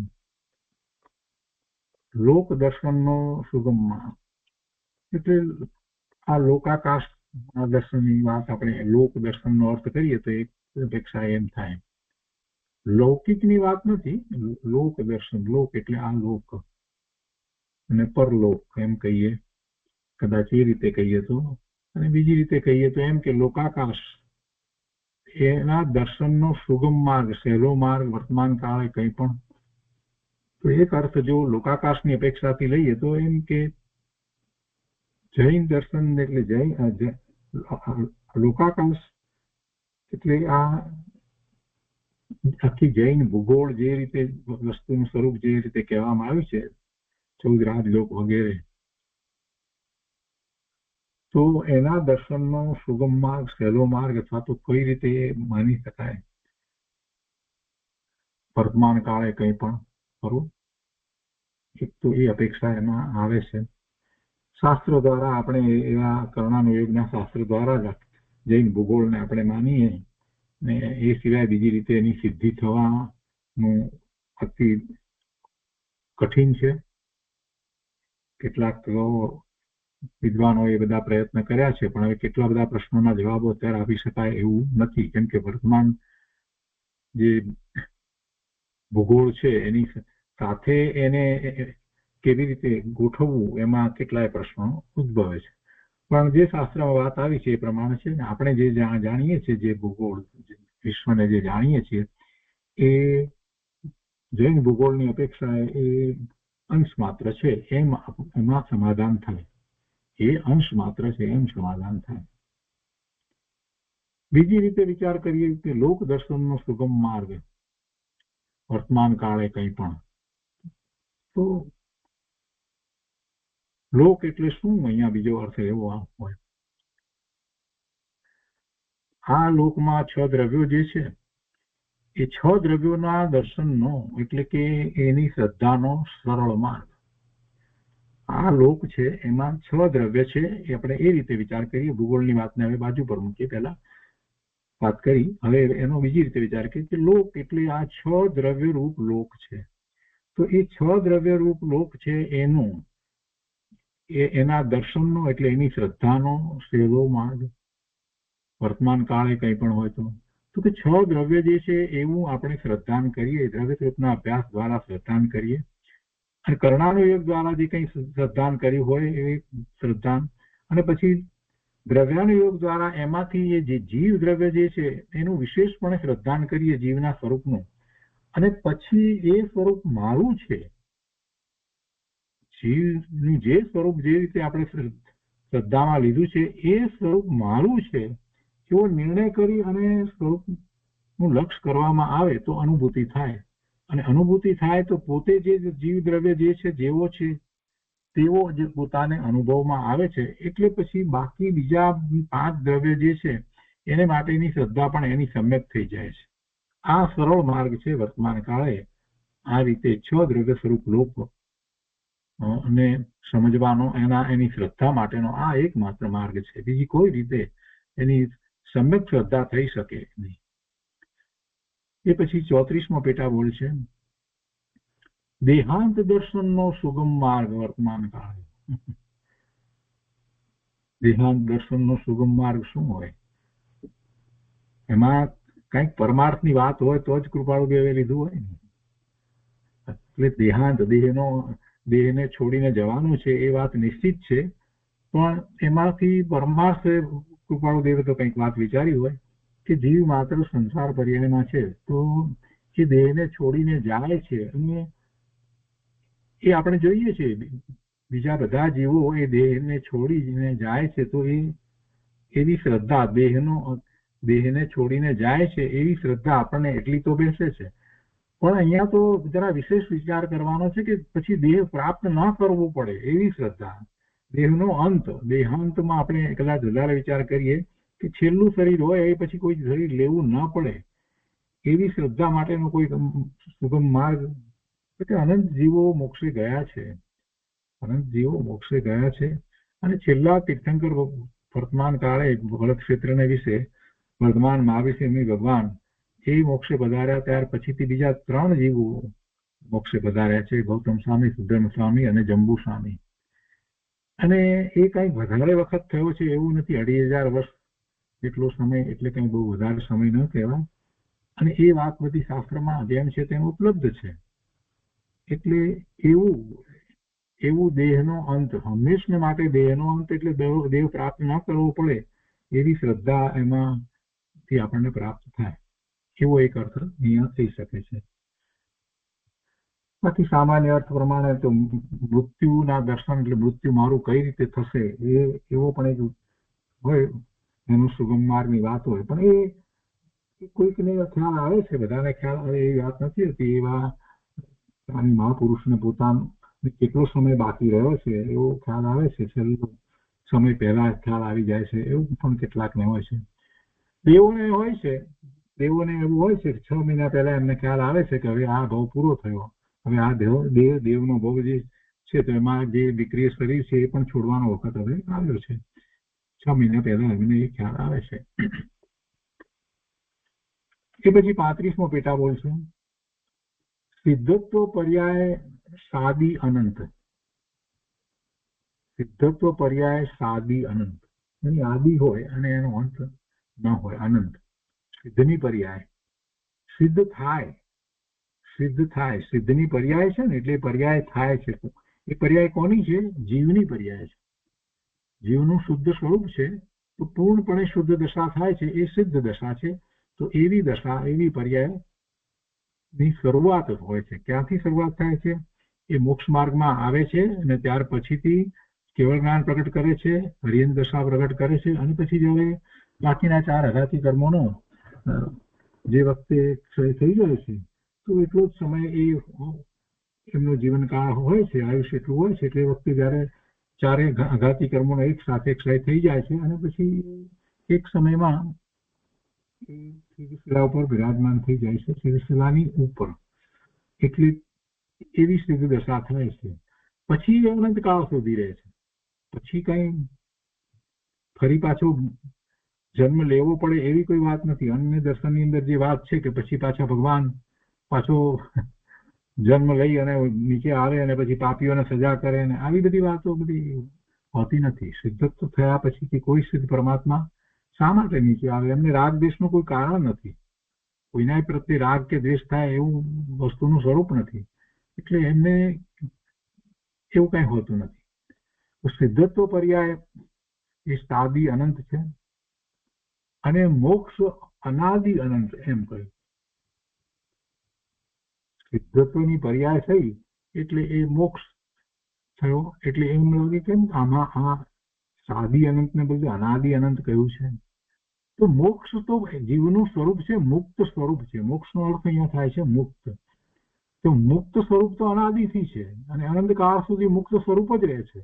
લોક દર્શનનો સુગમ માર્ગ એટલે આ લોકાકાશ દર્શનની વાત આપણે લોક દર્શનનો અર્થ કરીએ તો એક અપેક્ષા એમ થાય, લૌકિકની વાત નથી. લોક દર્શન, લોક એટલે આ લોક અને પરલોક એમ કહીએ, કદાચ એ રીતે કહીએ તો. અને બીજી રીતે કહીએ તો એમ કે લોકાકાશ એના દર્શનનો સુગમ માર્ગ, સહેલો માર્ગ વર્તમાન કાળે કંઈ પણ. તો એક અર્થ જો લોકાકાશની અપેક્ષાથી લઈએ તો એમ કે જૈન દર્શન એટલે લોકાકાશ એટલે આ આખી જૈન ભૂગોળ જે રીતે વસ્તુનું સ્વરૂપ જે રીતે કહેવામાં આવ્યું છે, 14 રાજલોક વગેરે, તો એના દર્શનનો સુગમ માર્ગ, સહેલો માર્ગ અથવા તો કઈ રીતે માની શકાય વર્તમાન કાળે કંઈ પણ ખરું. એક તો એ અપેક્ષા એમાં આવે છે. શાસ્ત્રો દ્વારા આપણે એવા કર્ણાનુયોગના શાસ્ત્ર દ્વારા જ જૈન ભૂગોળને આપણે માનીએ ને એ સિવાય બીજી રીતે એની સિદ્ધિ થવાનું અતિ કઠિન છે. કેટલાક વિદ્વાનો એ બધા પ્રયત્ન કર્યા છે, પણ હવે કેટલા બધા પ્રશ્નોના જવાબો અત્યારે આપી શકાય એવું નથી. કેમ કે વર્તમાન જે ભૂગોળ છે એની સાથે એને કેવી રીતે ગોઠવવું એમાં કેટલાય પ્રશ્નો ઉદ્ભવે છે. પણ જે શાસ્ત્રમાં વાત આવી છે એ પ્રમાણે છે ને, આપણે જે જાણીએ છીએ, જે ભૂગોળ વિશ્વને જે જાણીએ છીએ એ જૈન ભૂગોળની અપેક્ષા એ અંશ માત્ર છે, એમાં સમાધાન થાય. એ અંશ માત્ર છે એમ સમાધાન થાય. બીજી રીતે વિચાર કરીએ કે લોક દર્શનનો સુગમ માર્ગ વર્તમાન કાળે કંઈ પણ. તો લોક એટલે શું? અહીંયા બીજો અર્થ એવો હોય, આ લોકમાં 6 દ્રવ્યો જે છે એ 6 દ્રવ્યોના દર્શનનો એટલે કે એની શ્રદ્ધાનો સરળ માર્ગ. આ લોક છે એમાં 6 દ્રવ્ય છે. એ આપણે એ રીતે વિચાર કરીએ. ભૂગોળની વાતને હવે બાજુ પર મૂકીએ. પહેલા વાત કરી, હવે એનો બીજી રીતે વિચાર કરીએ કે લોક એટલે આ 6 દ્રવ્ય રૂપ લોક છે. તો એ 6 દ્રવ્ય રૂપ લોક છે એનું એના દર્શનનો એટલે એની શ્રદ્ધાનો સહેલો માર્ગ. વર્તમાન કાળે કંઈ પણ હોય તો કે 6 દ્રવ્ય જે છે એવું આપણે શ્રદ્ધાન કરીએ. દ્રવ્ય સ્વરૂપના અભ્યાસ દ્વારા શ્રદ્ધાન કરીએ. અને કર્ણાનુયોગ દ્વારા જે કંઈ શ્રદ્ધાન કર્યું હોય એ શ્રદ્ધાન, અને પછી દ્રવ્યાનુયોગ દ્વારા એમાંથી એ જે જીવ દ્રવ્ય જે છે એનું વિશેષપણે શ્રદ્ધાન કરીએ જીવના સ્વરૂપનું. અને પછી એ સ્વરૂપ મારું છે, જીવનું જે સ્વરૂપ જે રીતે આપણે શ્રદ્ધામાં લીધું છે એ સ્વરૂપ મારું છે એવો નિર્ણય કરી અને સ્વરૂપનું લક્ષ્ય કરવામાં આવે તો અનુભૂતિ થાય. અને અનુભૂતિ થાય તો પોતે જે જીવ દ્રવ્ય જે છે જેવો છે તેવો જે પોતાને અનુભવમાં આવે છે. એટલે પછી બાકી બીજા 5 દ્રવ્ય જે છે એને માટેની શ્રદ્ધા પણ એની સમ્યક થઈ જાય છે. આ સરળ માર્ગ છે વર્તમાન કાળે. આ રીતે 6 દ્રવ્ય સ્વરૂપ લોક અને સમજવાનો એની શ્રદ્ધા માટેનો આ એકમાત્ર માર્ગ છે. બીજી કોઈ રીતે એની સમ્યક શ્રદ્ધા થઈ શકે નહીં. એ પછી 34મો પેટા બોલ છે દેહાંત દર્શનનો સુગમ માર્ગ વર્તમાન કાળે. દેહાંત દર્શનનો સુગમ માર્ગ શું હોય? એમાં કંઈક પરમાર્થની વાત હોય તો જ કૃપાળુદેવે લીધું હોય ને. એટલે દેહાંત દેહને છોડીને જવાનું છે એ વાત નિશ્ચિત છે, પણ એમાંથી પરમાર્થ કૃપાળુદેવે તો કંઈક વાત વિચારી હોય કે જીવ માત્ર સંસાર પર્યાયમાં છે તો એ દેહને છોડીને જાય છે. અને એ આપણે જોઈએ છીએ બીજા બધા જીવો એ દેહને છોડીને જાય છે તો એવી શ્રદ્ધા દેહને છોડીને જાય છે એવી શ્રદ્ધા આપણને એટલી તો બેસે છે. પણ અહીંયા તો જરા વિશેષ વિચાર કરવાનો છે કે પછી દેહ પ્રાપ્ત ન કરવો પડે એવી શ્રદ્ધા. દેહનો અંત, દેહાંતમાં આપણે કદાચ વધારે વિચાર કરીએ કે છેલ્લું શરીર હોય એ પછી કોઈ શરીર લેવું ન પડે એવી શ્રદ્ધા માટેનો કોઈ સુગમ માર્ગ. કે અનંત જીવો મોક્ષે ગયા છે, અનંત જીવો મોક્ષે ગયા છે. અને છેલ્લા તીર્થંકર વર્તમાન કાળે ભરત ક્ષેત્રને વિશે વર્તમાન મહાવીર ભગવાન એ મોક્ષે પધાર્યા ત્યાર પછીથી બીજા 3 જીવો મોક્ષે પધાર્યા છે, ગૌતમ સ્વામી, સુધર્મ સ્વામી અને જંબુ સ્વામી. અને એ કંઈક વધારે વખત થયો છે એવું નથી. 2500 વર્ષ જેટલો સમય એટલે કંઈ બહુ વધારે સમય ન કહેવાય. અને એ વાત બધી શાસ્ત્રમાં જેમ છે તેમ ઉપલબ્ધ છે. એટલે એવું દેહનો અંત, હંમેશને માટે દેહનો અંત એટલે દેહ પ્રાપ્ત ન કરવો પડે એવી શ્રદ્ધા એમાંથી આપણને પ્રાપ્ત થાય એવો એક અર્થ અહીંયા થઈ શકે છે. બાકી સામાન્ય અર્થ પ્રમાણે તો મૃત્યુના દર્શન એટલે મૃત્યુ મારું કઈ રીતે થશે એવો પણ એક હોય, એનું સુગમ માર્ગની વાત હોય. પણ એ કોઈકને ખ્યાલ આવે છે, બધાને ખ્યાલ આવે એવી વાત નથી હોતી. એવા મહાપુરુષને પોતાનો કેટલો સમય બાકી રહ્યો છે એવો ખ્યાલ આવે છે, છેલ્લો સમય પહેલા ખ્યાલ આવી જાય છે એવું પણ કેટલાકને હોય છે. દેવોને હોય છે, દેવોને એવું હોય છે 6 મહિના પહેલા એમને ખ્યાલ આવે છે કે હવે આ ભાવ પૂરો થયો, હવે આ દેવનો ભાવ જે છે તો એમાં જે વિક્રિય શરીર છે એ પણ છોડવાનો વખત હવે આવ્યો છે. 6 મહિના પહેલા એમને એ ખ્યાલ આવે છે. એ પછી 35મો પેટા બોલ છે સિદ્ધત્વ પર્યાય સાદી અનંત. સિદ્ધત્વ પર્યાય સાદી અનંત. એની આદિ હોય અને એનો અંત ન હોય, અનંત. સિદ્ધની પર્યાય સિદ્ધ થાય, સિદ્ધની પર્યાય છે ને એટલે પર્યાય થાય છે. એ પર્યાય કોની છે? જીવની પર્યાય છે. જીવનું શુદ્ધ સ્વરૂપ છે તો પૂર્ણપણે શુદ્ધ દશા થાય છે એ સિદ્ધ દશા છે. તો એવી દશા, એવી પર્યાય ની શરૂઆત હોય છે. ક્યાંથી શરૂઆત થાય છે? એ મોક્ષ માર્ગમાં આવે છે અને ત્યાર પછીથી કેવળ જ્ઞાન પ્રગટ કરે છે, હરિયન દશા પ્રગટ કરે છે. અને પછી જ્યારે બાકીના 4 અઘાતી કર્મોનો જે વખતે ક્ષય થઈ જાય છે તો એટલો જ સમય એમનો જીવનકાળ હોય છે, આયુષ્ય એટલું હોય છે. એટલે એ વખતે જ્યારે 4 અઘાતી કર્મોનો એક સાથે ક્ષય થઈ જાય છે અને પછી એક સમયમાં સ્થિતિશિલા ઉપર બિરાજમાન થઈ જાય છે, સ્થિતિશિલાની ઉપર, એટલે એવી સ્થિતિ દશા થાય છે. પછી અનંતકાળ સુધી રહે છે. પછી કઈ ફરી પાછો જન્મ લેવો પડે એવી કોઈ વાત નથી. અન્ય દર્શનની અંદર જે વાત છે કે પછી પાછા ભગવાન પાછો જન્મ લઈ અને નીચે આવે અને પછી પાપીઓને સજા કરે ને આવી બધી વાતો બધી હોતી નથી. સિદ્ધત્વ થયા પછી કે કોઈ સિદ્ધ પરમાત્મા શા માટે નીચે આવે? એમને રાગ દ્વેષનું કોઈ કારણ નથી. કોઈના પ્રત્યે રાગ કે દ્વેષ થાય એવું વસ્તુનું સ્વરૂપ નથી, એટલે એમને એવું કઈ હોતું નથી. સિદ્ધત્વ પર્યાય એ સાદી અનંત છે અને મોક્ષ અનાદિ અનંત એમ કહ્યું. સિદ્ધત્વની પર્યાય થઈ એટલે એ મોક્ષ થયો, એટલે એમ લાગે કેમ આમાં આ સાદી અનંત ને બદલે અનાદિ અનંત કહ્યું છે. તો મોક્ષ તો જીવનું સ્વરૂપ છે, મુક્ત સ્વરૂપ છે. મોક્ષનો અર્થ અહીંયા થાય છે મુક્ત. તો મુક્ત સ્વરૂપ તો અનાદિથી છે અને અનંતકાળ સુધી મુક્ત સ્વરૂપ જ રહે છે.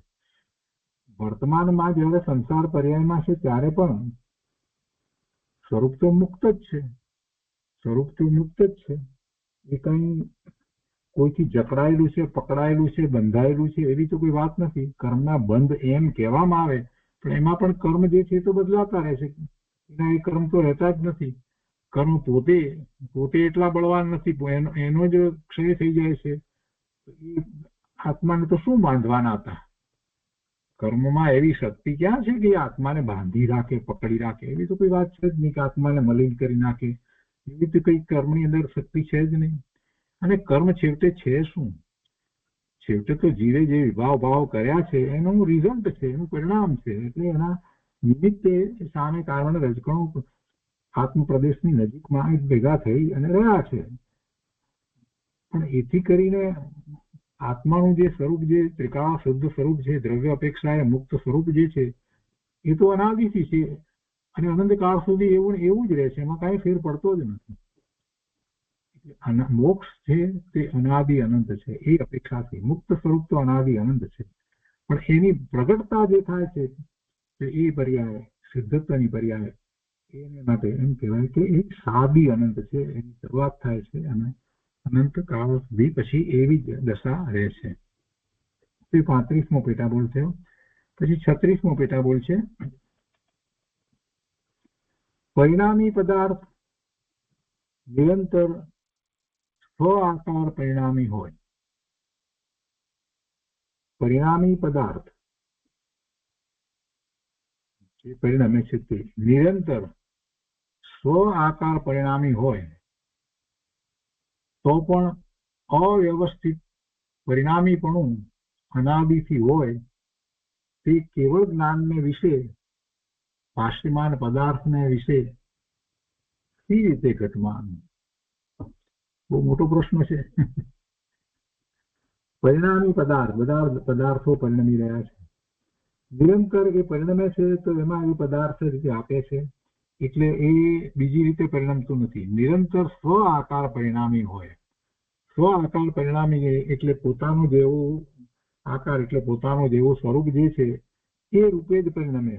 વર્તમાનમાં જયારે સંસાર પર્યાયમાં છે ત્યારે પણ સ્વરૂપ તો મુક્ત જ છે. સ્વરૂપ તો મુક્ત જ છે. એ કઈ કોઈથી જકડાયેલું છે, પકડાયેલું છે, બંધાયેલું છે એવી તો કોઈ વાત નથી. કર્મના બંધ એમ કહેવામાં આવે, પણ એમાં પણ કર્મ જે છે તો બદલાતા રહે છે. એના એ કર્મ તો રહેતા જ નથી. કર્મ પોતે એટલા બળવાન નથી, એનો જ ક્ષય થઈ જાય છે. આત્માને તો શું બાંધવાના હતા? કર્મમાં એવી શક્તિ ક્યાં છે કે આત્માને બાંધી રાખે, પકડી રાખે? એવી તો કોઈ વાત છે જ નહીં કે આત્માને મલિન કરી નાખે. એવી તો કઈ કર્મની અંદર શક્તિ છે જ નહીં. અને કર્મ છેવટે છે શું? છેવટે તો જીવે જે વિભાવ કર્યા છે એનું રિઝલ્ટ છે, એનું પરિણામ છે. એટલે એના નિમિત્તે સામે કારણ રજકણો આત્મપ્રદેશની નજીકમાં ભેગા થઈ અને રહ્યા છે. પણ એથી કરીને આત્માનું જે સ્વરૂપ, જે ત્રિકાળ શુદ્ધ સ્વરૂપ છે, દ્રવ્ય અપેક્ષા એ મુક્ત સ્વરૂપ જે છે એ તો અનાદિથી છે અને અનંતકાળ સુધી એવું જ રહે છે. એમાં કાંઈ ફેર પડતો જ નથી. મોક્ષ છે તે અનાદિ અનંત છે. એ અપેક્ષાથી મુક્ત સ્વરૂપ તો અનાદિ અનંત છે, પણ એની પ્રગટતા જે થાય છે એ પર્યાય, સિદ્ધત્વની પર્યાય, એને માટે એમ કહેવાય કે એ સાદી અનંત છે. એની શરૂઆત થાય છે અને અનંત કાળ સુધી પછી એવી જ દશા રહે છે. 35મો પેટાબોલ થયો. પછી 36મો પેટાબોલ છે પરિણામી પદાર્થ નિરંતર સ્વ આકાર પરિણામી હોય. પરિણામી પદાર્થ જે પરિણમે છે તે નિરંતર સ્વ આકાર પરિણામી હોય તો પણ અવ્યવસ્થિત પરિણામીપણું અનાદિથી હોય તે કેવળ જ્ઞાનને વિશે, ભાષ્યમાન પદાર્થને વિશે સી રીતે ઘટમાન? બહુ મોટો પ્રશ્ન છે. પરિણામી પદાર્થ, બધા પદાર્થો પરિણમી રહ્યા છે. નિરંતર એ પરિણમે છે તો એમાં એ પદાર્થ રીતે આપે છે, એટલે એ બીજી રીતે પરિણમતું નથી. નિરંતર સ્વ આકાર પરિણામી હોય. સ્વ આકાર પરિણામી એટલે પોતાનો જેવો આકાર, એટલે પોતાનો જેવો સ્વરૂપ જે છે એ રૂપે જ પરિણમે.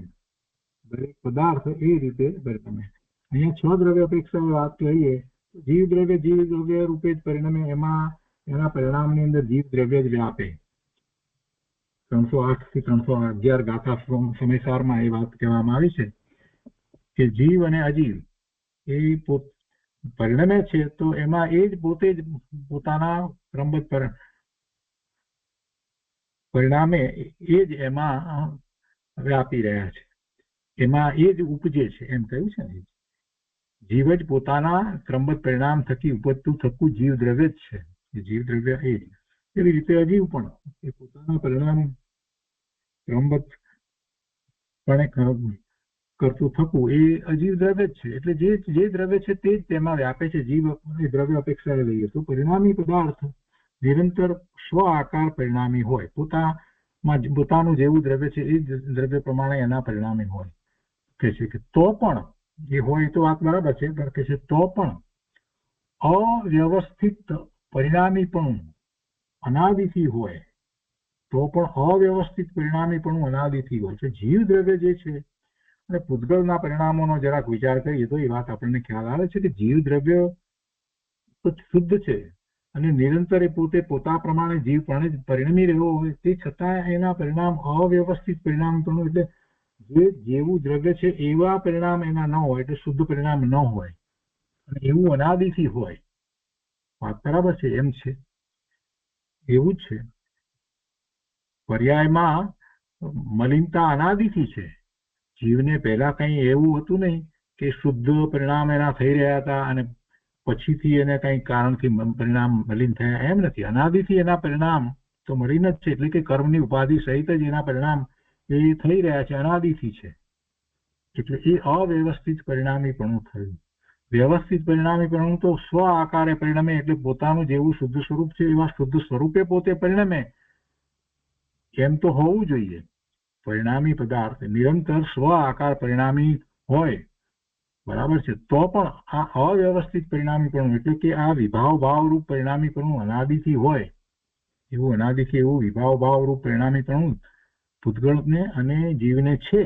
દરેક પદાર્થ એ રીતે પરિણમે. અહીંયા 6 દ્રવ્ય અપેક્ષા વાત કહીએ, જીવ દ્રવ્ય રૂપે જ પરિણમે. એમાં એના પરિણામની અંદર જીવ દ્રવ્ય જ વ્યાપે. 308 થી 311 ગાથા સમયસારમાં એ વાત કહેવામાં આવી છે કે જીવ અને અજીવ એ પરિણમે છે તો એમાં એ જ પોતે જ પોતાના ક્રમબદ્ધ પરિણામે એ જ એમાં વ્યાપી રહ્યા છે. એમાં એ જ ઉપજે છે એમ કહ્યું છે ને. જીવ જ પોતાના ક્રમબદ્ધ પરિણામ થકી ઉપજતું થતું જીવ દ્રવ્ય જ છે. જીવ દ્રવ્ય એ જ. એવી રીતે અજીવ પણ એ પોતાના પરિણામ ક્રમબદ્ધપણે કરતું થકું એ અજીવ દ્રવ્ય જ છે. એટલે જે દ્રવ્ય છે તે જ તેમાં વ્યાપે છે. જીવ એ દ્રવ્ય અપેક્ષા લઈએ તો પરિણામી પદાર્થ નિરંતર સ્વ આકાર પરિણામી હોય. પોતાનું જેવું દ્રવ્ય છે એ જ દ્રવ્ય પ્રમાણે એના પરિણામી હોય. કે છે કે તો પણ એ હોય તો વાત બરાબર છે, પણ કે છે તો પણ અવ્યવસ્થિત પરિણામી પણ અનાદિથી હોય. તો પણ અવ્યવસ્થિત પરિણામી પણ અનાદિથી હોય છે. જીવ દ્રવ્ય જે છે અને પૂતગલના પરિણામોનો જરાક વિચાર કરીએ તો એ વાત આપણને ખ્યાલ આવે છે કે જીવ દ્રવ્ય તો શુદ્ધ છે અને નિરંતર એ પોતે પોતા પ્રમાણે જીવ પરિણમી રહ્યો હોય તે છતાં એના પરિણામ અવ્યવસ્થિત પરિણામ પણ, એટલે જે જેવું દ્રવ્ય છે એવા પરિણામ એના ન હોય, એટલે શુદ્ધ પરિણામ ન હોય અને એવું અનાદિથી હોય. વાત બરાબર છે, એમ છે, એવું જ છે. પર્યાયમાં મલિનતા અનાદિથી છે. જીવને પહેલા કઈ એવું હતું નહીં કે શુદ્ધ પરિણામ એના થઈ રહ્યા હતા અને પછીથી એને કઈ કારણથી પરિણામ મલિન થયા, એમ નથી. અનાદિથી એના પરિણામ તો મલિન જ છે, એટલે કે કર્મની ઉપાધિ સહિત જ એના પરિણામ એ થઈ રહ્યા છે, અનાદિથી છે. એટલે એ અવ્યવસ્થિત પરિણામીપણું થયું. વ્યવસ્થિત પરિણામીપણું તો સ્વ આકારે પરિણમે, એટલે પોતાનું જેવું શુદ્ધ સ્વરૂપ છે એવા શુદ્ધ સ્વરૂપે પોતે પરિણમે, એમ તો હોવું જોઈએ. પરિણામી પદાર્થ નિરંતર સ્વ આકાર પરિણામી હોય, બરાબર છે, તો પણ આ અવ્યવસ્થિત પરિણામીપણું, એટલે કે આ વિભાવ ભાવરૂપ પરિણામીપણું અનાદિથી હોય, એવું અનાદિથી એવું વિભાવ ભાવરૂપ પરિણામીપણું પૂતગલને અને જીવને છે.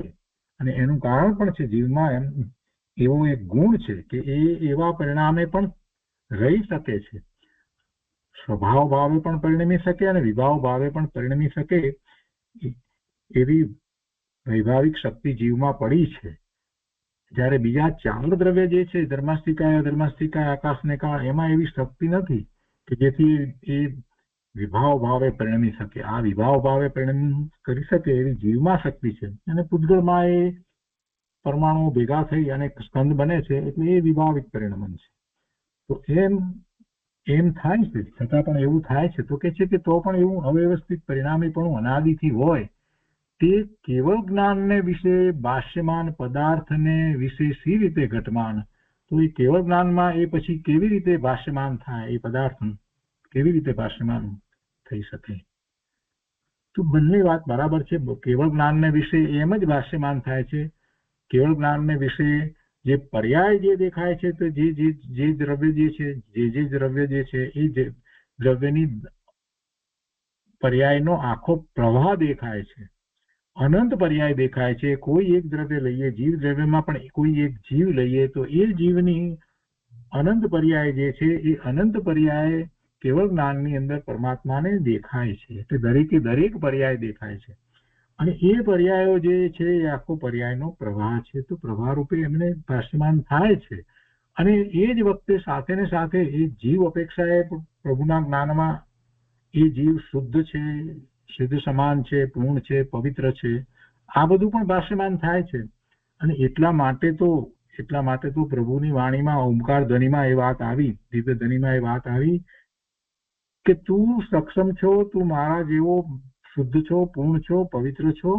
અને એનું કારણ પણ છે, જીવમાં એવો એક ગુણ છે કે એ એવા પરિણામે પણ રહી શકે છે. સ્વભાવ ભાવે પણ પરિણમી શકે અને વિભાવ ભાવે પણ પરિણમી શકે એવી વૈભાવિક શક્તિ જીવમાં પડી છે. જ્યારે બીજા 4 દ્રવ્ય જે છે, ધર્માસ્તિકાય, આકાશ ને કાળ, એમાં એવી શક્તિ નથી કે જેથી એ વિભાવ ભાવે પરિણમી શકે. આ વિભાવ ભાવે પરિણમ કરી શકે એવી જીવમાં શક્તિ છે. અને પૂતગલમાં એ પરમાણુઓ ભેગા થઈ અને સ્કંદ બને છે, એટલે એ વિભાવિક પરિણમન છે. તો એમ થાય છે, છતાં પણ એવું થાય છે. તો કે છે કે તો પણ એવું અવ્યવસ્થિત પરિણામી પણ અનાદિથી હોય, તે કેવળ જ્ઞાનને વિશે ભાષ્યમાન પદાર્થને વિશે સી રીતે ઘટમાન, તો એ કેવળ જ્ઞાનમાં એ પછી કેવી રીતે ભાષ્યમાન થાય, એ પદાર્થ કેવી રીતે ભાષ્યમાન થઈ શકે? તો બંને વાત બરાબર છે. કેવળ જ્ઞાનને વિશે એમ જ ભાષ્યમાન થાય છે. કેવળ જ્ઞાનને વિશે જે પર્યાય જે દેખાય છે, તો જે દ્રવ્ય જે છે, જે દ્રવ્ય જે છે એ દ્રવ્યની પર્યાયનો આખો પ્રવાહ દેખાય છે, અનંત પર્યાય દેખાય છે. કોઈ એક દ્રવ્ય લઈએ, જીવ દ્રવ્યમાં પણ કોઈ એક જીવ લઈએ, તો એ જીવની અનંત પર્યાય જે છે એ અનંત પર્યાય કેવળ જ્ઞાનની અંદર પરમાત્માને દેખાય છે. એટલે દરેકે દરેક પર્યાય દેખાય છે. અને એ પર્યાયો જે છે એ આખો પર્યાયનો પ્રવાહ છે. તો પ્રવાહ રૂપે એમને ભાષ્યમાન થાય છે. અને એ જ વખતે સાથે ને સાથે એ જીવ અપેક્ષાએ પ્રભુના જ્ઞાનમાં એ જીવ શુદ્ધ છે, સિદ્ધ સમાન છે, પૂર્ણ છે, પવિત્ર છે, આ બધું પણ ભાષ્યમાન થાય છે. અને એટલા માટે તો પ્રભુની વાણીમાં ઓમકાર ધ્વનિમાં એ વાત આવી, દિવ્ય ધ્વનિમાં એ વાત આવી કે તું સક્ષમ છો, તું મારા જેવો શુદ્ધ છો, પૂર્ણ છો, પવિત્ર છો,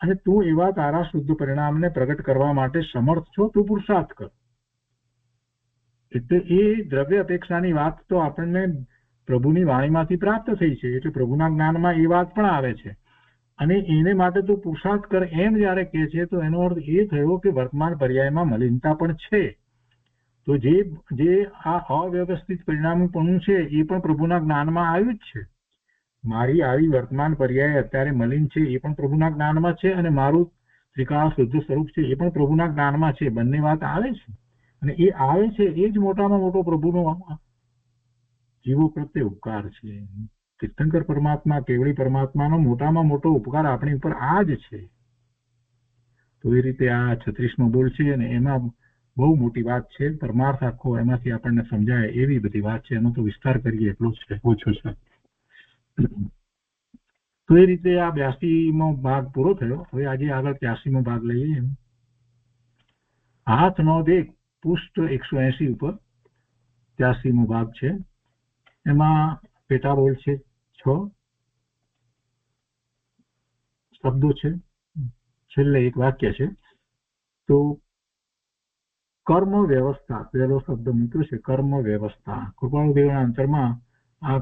અને તું એવા તારા શુદ્ધ પરિણામને પ્રગટ કરવા માટે સમર્થ છો, તું પુરુષાર્થ કર. એટલે એ દ્રવ્ય અપેક્ષાની વાત તો આપણને પ્રભુની વાણીમાંથી પ્રાપ્ત થઈ છે. એટલે પ્રભુના જ્ઞાનમાં એ વાત પણ આવે છે. અને એને માટે તું પુરુષાર્થ કર એમ જયારે કહે છે, તો એનો અર્થ એ થયો કે વર્તમાન પર્યાયમાં મલિનતા પણ છે. તો જે આ અવ્યવસ્થિત પરિણામીપણું છે એ પણ પ્રભુના જ્ઞાનમાં આવ્યું જ છે. મારી આવી વર્તમાન પર્યાય અત્યારે મલિન છે એ પણ પ્રભુના જ્ઞાનમાં છે, અને મારું ત્રિકાળ શુદ્ધ સ્વરૂપ છે એ પણ પ્રભુના જ્ઞાનમાં છે. બંને વાત આવે છે. અને એ આવે છે એ જ મોટામાં મોટો પ્રભુનો જીવો પ્રત્યે ઉપકાર છે. તીર્થંકર પરમાત્મા, કેવળી પરમાત્માનો મોટામાં મોટો ઉપકાર આપણી ઉપર આ જ છે. તો એ રીતે આ 36મો બોલ છે, અને એમાં બહુ મોટી વાત છે. પરમાર્થ આખો એમાંથી આપણને સમજાય એવી બધી વાત છે. એનો તો વિસ્તાર કરીએ એટલો જ છે, ઓછો છે. તો એ રીતે આ 82મો ભાગ પૂરો થયો. હવે આજે આગળ 83મો ભાગ લઈએ. હાથ નો દેખ, પૃષ્ઠ 180 ઉપર 83મો ભાગ છે. એમાં પેટા બોલ છે, 6 શબ્દો છે, છેલ્લે એક વાક્ય છે. તો કર્મ વ્યવસ્થા પહેલો શબ્દ મૂક્યો છે, કર્મ વ્યવસ્થા. કૃપાળુદેવના અંતરમાં આ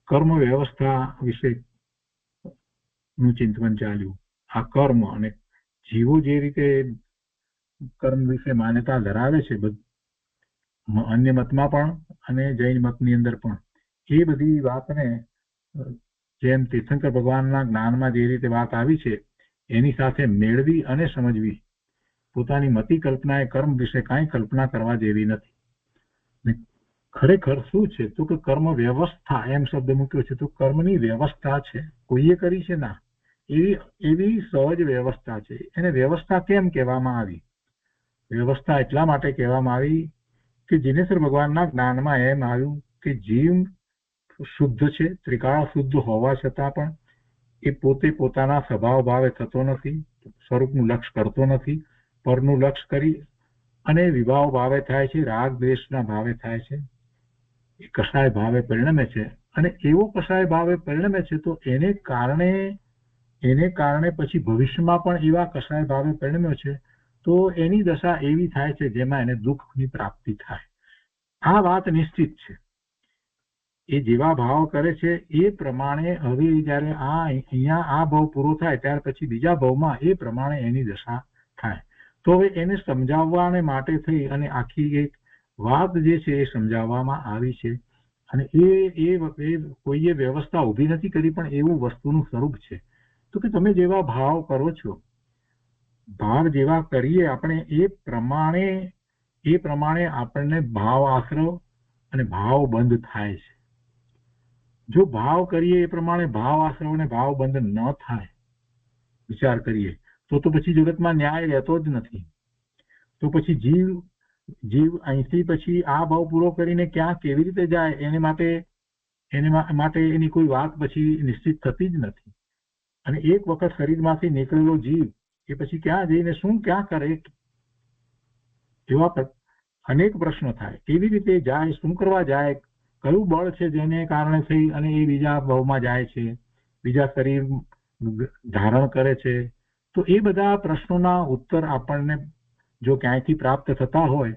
કર્મ વ્યવસ્થા વિશે નું ચિંતન ચાલ્યું. આ કર્મ અને જીવો જે રીતે કર્મ વિશે માન્યતા ધરાવે છે, અન્ય મતમાં પણ અને જૈન મતની અંદર પણ, એ બધી વાતને જેમ તીર્થંકર ભગવાનના જ્ઞાનમાં જે રીતે વાત આવી છે એની સાથે મેળવી અને સમજવી પોતાની મતિ કલ્પના એ કર્મ વિશે કાંઈ કલ્પના કરવા જેવી નથી. ખરેખર શું છે તો કે કર્મ વ્યવસ્થા, એમ શબ્દ મૂક્યો છે તો કર્મની વ્યવસ્થા છે, કોઈએ કરી છે ના, એવી સહજ વ્યવસ્થા છે. એને વ્યવસ્થા કેમ કહેવામાં આવી? વ્યવસ્થા એટલા માટે કહેવામાં આવી કે જીનેશ્વર ભગવાનના જ્ઞાનમાં એમ આવ્યું કે જીવ શુદ્ધ છે, ત્રિકાળ શુદ્ધ હોવા છતાં પણ એ પોતે પોતાના સ્વભાવ ભાવે થતો નથી, સ્વરૂપનું લક્ષ કરતો નથી, પરનું લક્ષ કરી અને વિભાવ ભાવે થાય છે, રાગ દ્વેષના ભાવે થાય છે, એ કસાય ભાવે પરિણમે છે. અને એવો કસાય ભાવે પરિણમે છે તો એને કારણે પછી ભવિષ્યમાં પણ એવા કસાય ભાવે પરિણમ્યો છે તો એની દશા એવી થાય છે જેમાં એને દુઃખની પ્રાપ્તિ થાય. આ વાત નિશ્ચિત છે. એ જેવા ભાવ કરે છે એ પ્રમાણે હવે જયારે અહીંયા આ ભાવ પૂરો થાય ત્યાર પછી બીજા ભાવમાં એ પ્રમાણે એની દશા થાય. તો હવે એને સમજાવવાને માટે થઈ અને આખી એક વાત જે છે એ સમજાવવામાં આવી છે. અને એ કોઈએ વ્યવસ્થા ઊભી નથી કરી, પણ એવું વસ્તુનું સ્વરૂપ છે. તો કે તમે જેવા ભાવ કરો છો, ભાવ જેવા કરીએ આપણે એ પ્રમાણે આપણને ભાવ આશ્રવ અને ભાવ બંધ થાય છે. જો ભાવ કરીએ એ પ્રમાણે ભાવ આશ્રવ અને ભાવ બંધ ન થાય, વિચાર કરીએ તો પછી જગતમાં ન્યાય રહેતો જ નથી. તો પછી જીવ અહીંથી પછી આ ભાવ પૂરો કરીને ક્યાં કેવી રીતે જાય એને માટે એની કોઈ વાત પછી નિશ્ચિત થતી જ નથી. અને એક વખત શરીરમાંથી નીકળેલો જીવ એ પછી ક્યાં જઈને ક્યાં કરે, એવા અનેક પ્રશ્નો થાય. કેવી રીતે જાય, શું કરવા જાય, કયું બળ છે જેને કારણે થઈ અને એ બીજા ભાવમાં જાય છે, બીજા શરીર ધારણ કરે છે. તો એ બધા પ્રશ્નોના ઉત્તર આપણને જો ક્યાંયથી પ્રાપ્ત થતા હોય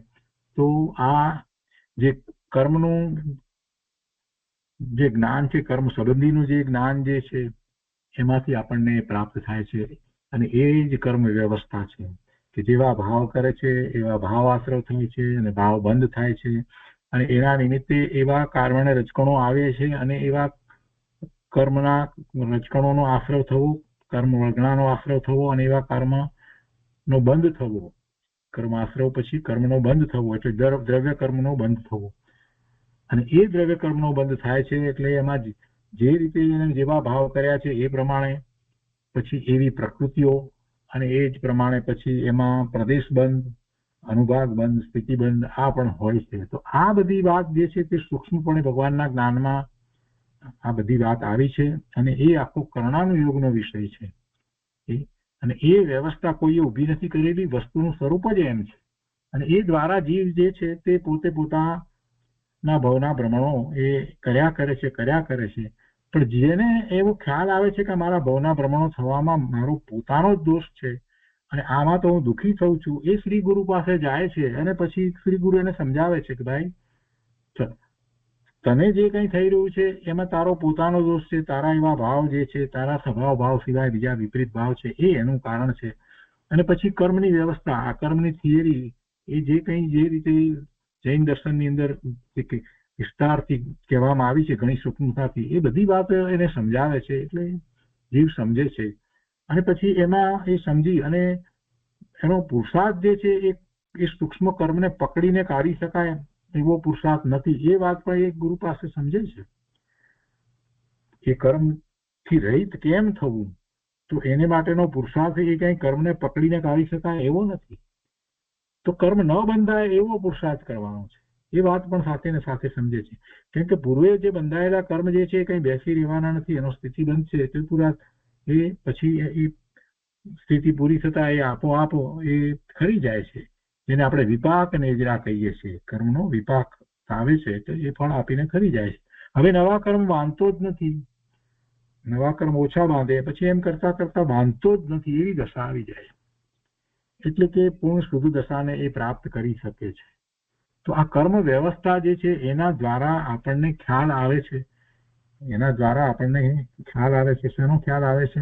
તો આ જે કર્મનું જે જ્ઞાન છે, કર્મ સંબંધીનું જે જ્ઞાન જે છે એમાંથી આપણને પ્રાપ્ત થાય છે. અને એ જ કર્મ વ્યવસ્થા છે કે જેવા ભાવ કરે છે એવા ભાવ આશ્રવ થાય છે અને ભાવ બંધ થાય છે. અને એના નિમિત્તે એવા કર્મને રજકણો આવે છે અને એવા કર્મના રજકણોનો આશ્રવ થવો, કર્મ વર્ગણાનો આશ્રવ થવો અને એવા કર્મનો બંધ થવો, કર્મ આશ્રવ પછી કર્મનો બંધ થવો એટલે દ્રવ્ય કર્મનો બંધ થવો. અને એ દ્રવ્ય કર્મનો બંધ થાય છે એટલે એમાં જે રીતે જેવા ભાવ કર્યા છે એ પ્રમાણે પછી એવી પ્રકૃતિઓ અને એ જ પ્રમાણે પછી એમાં પ્રદેશ બંધ, અનુભાગ બંધ, સ્થિતિ બંધ આ પણ હોય છે. તો આ બધી વાત જે છે તે સૂક્ષ્મપણે ભગવાનના જ્ઞાનમાં આ બધી વાત આવી છે અને એ આખો કર્ણાનુયોગનો વિષય છે. અને એ વ્યવસ્થા કોઈએ ઊભી નથી કરેલી, વસ્તુનું સ્વરૂપ જ એમ છે. અને એ દ્વારા જીવ જે છે તે પોતે પોતાના ભવના ભ્રમણો એ કર્યા કરે છે. પણ જેને એવો ખ્યાલ આવે છે કે મારા ભવના ભ્રમણો થવામાં મારો પોતાનો જ દોષ છે અને આમાં તો હું દુઃખી થઉં છું, એ શ્રી ગુરુ પાસે જાય છે અને પછી શ્રી ગુરુ એને સમજાવે છે કે ભાઈ તને જે કંઈ થઈ રહ્યું છે એમાં તારો પોતાનો દોષ છે, તારા એવા ભાવ જે છે, તારા સ્વભાવ ભાવ સિવાય બીજા વિપરીત ભાવ છે એ એનું કારણ છે. અને પછી કર્મની વ્યવસ્થા, આ કર્મની થિયરી એ જે રીતે જૈન દર્શનની અંદર વિસ્તારથી કહેવામાં આવી છે, ઘણી સૂક્ષ્મતાથી, એ બધી વાત એને સમજાવે છે. એટલે જીવ સમજે છે અને પછી એમાં એ સમજી અને એનો પુરુષાર્થ જે છે એ સૂક્ષ્મ કર્મને પકડીને કાઢી શકાય એવો પુરુષાર્થ નથી. એ વાત પણ એક ગુરુ પાસે સમજે છે. એ કર્મથી રહિત કેમ થવું, તો એને માટેનો પુરુષાર્થ એ કઈ કર્મને પકડીને કાઢી શકાય એવો નથી. તો કર્મ ન બંધાય એવો પુરુષાર્થ કરવાનો છે. એ વાત પણ સાથે ને સાથે સમજે છે. કેમ કે પૂર્વે જે બંધાયેલા કર્મ જે છે એ કઈ બેસી રહેવાના નથી, એનો સ્થિતિ બંધ છે તે પૂરા એ પછી એ સ્થિતિ પૂરી થતા એ આપોઆપ એ ખરી જાય છે. જેને આપણે વિપાક નેજરા કહીએ છીએ, કર્મનો વિપાક આવે છે તો એ ફળ આપીને ખરી જાય છે. હવે નવા કર્મ બાંધતો જ નથી, નવા કર્મ ઓછા બાંધે પછી એમ કરતા કરતા બાંધતો જ નથી એવી દશા આવી જાય. એટલે કે પૂર્ણ શુદ્ધ દશાને એ પ્રાપ્ત કરી શકે છે. તો આ કર્મ વ્યવસ્થા જે છે એના દ્વારા આપણને ખ્યાલ આવે છે. શેનો ખ્યાલ આવે છે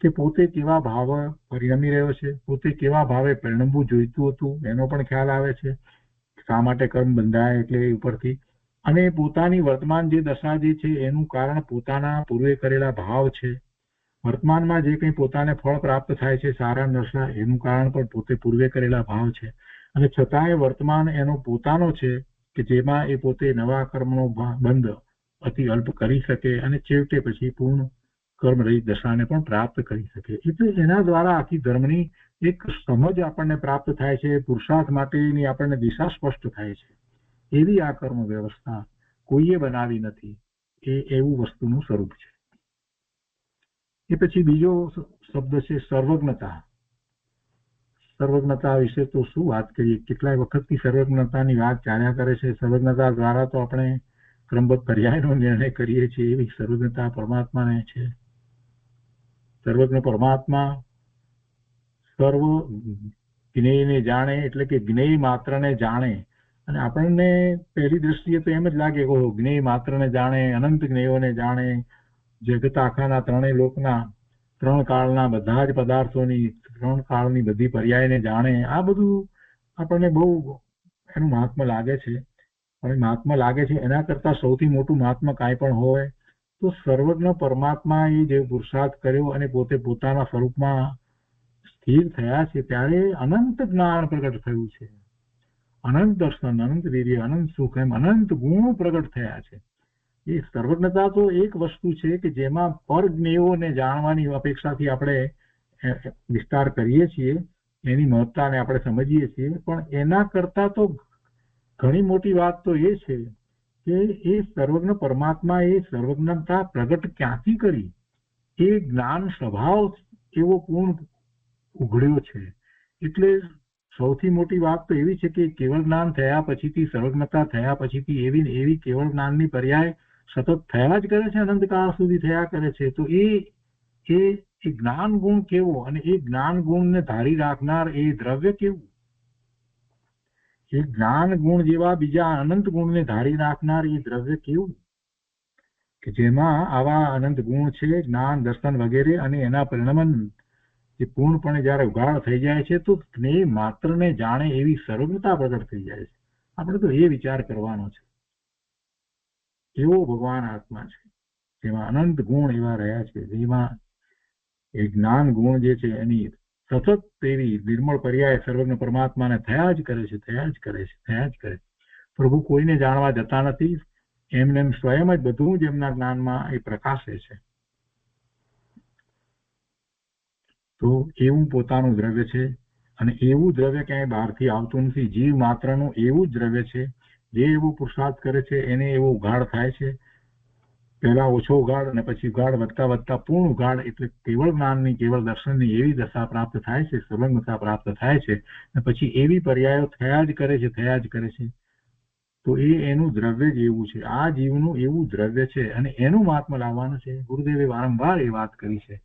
કે પોતે કેવા ભાવ પરિણમી રહ્યો છે, પોતે કેવા ભાવે પરિણમવું જોઈતું હતું એનો પણ ખ્યાલ આવે છે. શા માટે કર્મ બંધાય એટલે ઉપરથી, અને પોતાની વર્તમાન જે દશા જે છે એનું કારણ પોતાના પૂર્વે કરેલા ભાવ છે. વર્તમાનમાં જે કંઈ પોતાને ફળ પ્રાપ્ત થાય છે સારા નશા, એનું કારણ પણ પોતે પૂર્વે કરેલા ભાવ છે, અને છતાંય વર્તમાન એનો પોતાનો છે કે જેમાં એ પોતે નવા કર્મનો બંધ અતિ અલ્પ કરી શકે અને છેવટે પછી પૂર્ણ કર્મ રહિત દશાને પણ પ્રાપ્ત કરી શકે. એટલે એના દ્વારા આખી ધર્મની એક સમજ આપણને પ્રાપ્ત થાય છે, પુરુષાર્થ માટેની આપણને દિશા સ્પષ્ટ થાય છે. એવી આ કર્મ વ્યવસ્થા કોઈએ બનાવી નથી, એ એવું વસ્તુનું સ્વરૂપ છે. એ પછી બીજો શબ્દ છે સર્વજ્ઞતા. સર્વજ્ઞતા વિશે તો શું વાત કરીએ, કેટલાય વખતથી સર્વજ્ઞતાની વાત ચાલ્યા કરે છે. સર્વજ્ઞતા દ્વારા તો આપણે ક્રમબદ્ધ પર્યાયનો નિર્ણય કરીએ છીએ, એવી સર્વજ્ઞતા પરમાત્માને છે. સર્વજ્ઞ પરમાત્મા સર્વ જ્ઞેયને જાણે, એટલે કે જ્ઞેય માત્રને જાણે. અને આપણને પહેલી દ્રષ્ટિએ તો એમ જ લાગે, ઓહો, જ્ઞેય માત્રને જાણે, અનંત જ્ઞેયોને જાણે, જગત આખાના ત્રણેય લોકના, ત્રણ કાળના બધા જ પદાર્થોની, ત્રણ કાળની બધી પર્યાયને જાણે. આ બધું આપણને બહુ એનું મહાત્મ્ય લાગે છે. પણ મહાત્મ્ય લાગે છે એના કરતા સૌથી મોટું મહાત્મ્ય કાંઈ પણ હોય તો સર્વજ્ઞ પરમાત્મા એ જે પુરુષાર્થ કર્યો અને પોતે પોતાના સ્વરૂપમાં સ્થિર થયા છે, ત્યારે અનંત જ્ઞાન પ્રગટ થયું છે, અનંત દર્શન, અનંત વીર્ય, અનંત સુખ, એમ અનંત ગુણો પ્રગટ થયા છે. એ સર્વજ્ઞતા તો એક વસ્તુ છે કે જેમાં પરજ્ઞેયોને જાણવાની અપેક્ષાથી આપણે વિસ્તાર કરીએ છીએ, એની મહત્તાને આપણે સમજીએ છીએ. પણ એના કરતા તો ઘણી મોટી વાત તો એ છે કે એ સર્વજ્ઞ પરમાત્મા એ સર્વજ્ઞતા પ્રગટ ક્યાંથી કરી, એ જ્ઞાન સ્વભાવ એવો પૂર્ણ ઉઘડ્યો છે. એટલે સૌથી મોટી વાત તો એવી છે કે કેવળ જ્ઞાન થયા પછીથી, સર્વજ્ઞતા થયા પછીથી એવી કેવળ જ્ઞાનની પર્યાય સતત થયા જ કરે છે, અનંતકાળ સુધી થયા કરે છે. તો એ જ્ઞાન ગુણ કેવો, અને એ જ્ઞાન ગુણને ધારી રાખનાર એ દ્રવ્ય કેવું, એ જ્ઞાન ગુણ જેવા બીજા અનંત ગુણને ધારી રાખનાર એ દ્રવ્ય કેવું, કે જેમાં આવા અનંત ગુણ છે, જ્ઞાન, દર્શન વગેરે, અને એના પરિણમન જે પૂર્ણપણે જયારે ઉઘાડ થઈ જાય છે તો જ્ઞેય માત્રને જાણે એવી સર્વજ્ઞતા પ્રગટ થઈ જાય છે. આપણે તો એ વિચાર કરવાનો છે. એવો ભગવાન આત્મા છે જેમાં અનંત ગુણ એવા રહ્યા છે, જેમાં એ જ્ઞાન ગુણ જે છે એની સતત એવી નિર્મળ પર્યાય સર્વજ્ઞ પરમાત્માને થયા જ કરે છે, થયા જ કરે છે, થયા જ કરે. પ્રભુ કોઈને જાણવા જતા નથી, એમને સ્વયં જ બધું જ એમના જ્ઞાનમાં એ પ્રકાશે છે. તો એવું પોતાનું દ્રવ્ય છે, અને એવું દ્રવ્ય ક્યાંય બહારથી આવતું નથી. જીવ માત્રનું એવું જ દ્રવ્ય છે. જે એવો પુરુષાર્થ કરે છે એને એવો ઉઘાડ થાય છે. પહેલા ઓછો ઉઘાડ અને પછી ઉઘાડ વધતા વધતા પૂર્ણ ઉઘાડ, એટલે કેવળ જ્ઞાનની, કેવળ દર્શનની એવી દશા પ્રાપ્ત થાય છે, સર્વજ્ઞતા પ્રાપ્ત થાય છે. અને પછી એવી પર્યાયો થયા જ કરે છે, થયા જ કરે છે. તો એનું દ્રવ્ય જ એવું છે. આ જીવનું એવું દ્રવ્ય છે, અને એનું મહાત્મ્ય લાવવાનું છે. ગુરુદેવે વારંવાર એ વાત કરી છે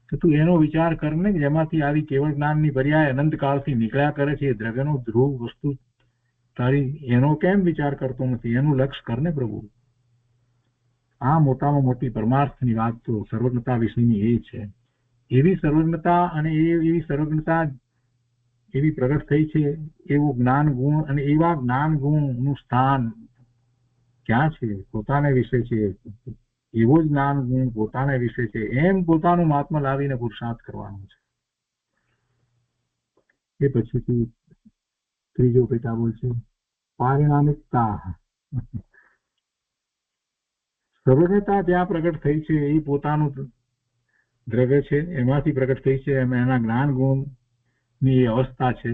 કે તું એનો વિચાર કરને, જેમાંથી આવી કેવળ જ્ઞાનની પર્યાય અનંતકાળથી નીકળ્યા કરે છે. એ દ્રવ્યનો ધ્રુવ વસ્તુ તારી એનો કેમ વિચાર કરતો નથી? એનું લક્ષ કરને પ્રભુ. આ મોટામાં મોટી પરમાર્થની વાત તો સર્વજ્ઞતા વિશેની એ છે. એવી સર્વજ્ઞતા અને એવી સર્વજ્ઞતા એવી પ્રગટ થઈ છે, એવો જ્ઞાન ગુણ, અને એવા જ્ઞાન ગુણનું સ્થાન ક્યાં છે? પોતાને વિશે છે. એવો જ જ્ઞાન ગુણ પોતાને વિશે છે, એમ પોતાનું મહાત્મા લાવીને પુરુષાર્થ કરવાનું છે. એ પછીથી ત્રીજો પેટા બોલ છે પારિણામિકતા. સર્વજ્ઞતા જ્યાં પ્રગટ થઈ છે એ પોતાનું દ્રવ્ય છે, એમાંથી પ્રગટ થઈ છે. એના જ્ઞાન ગુણની એ અવસ્થા છે,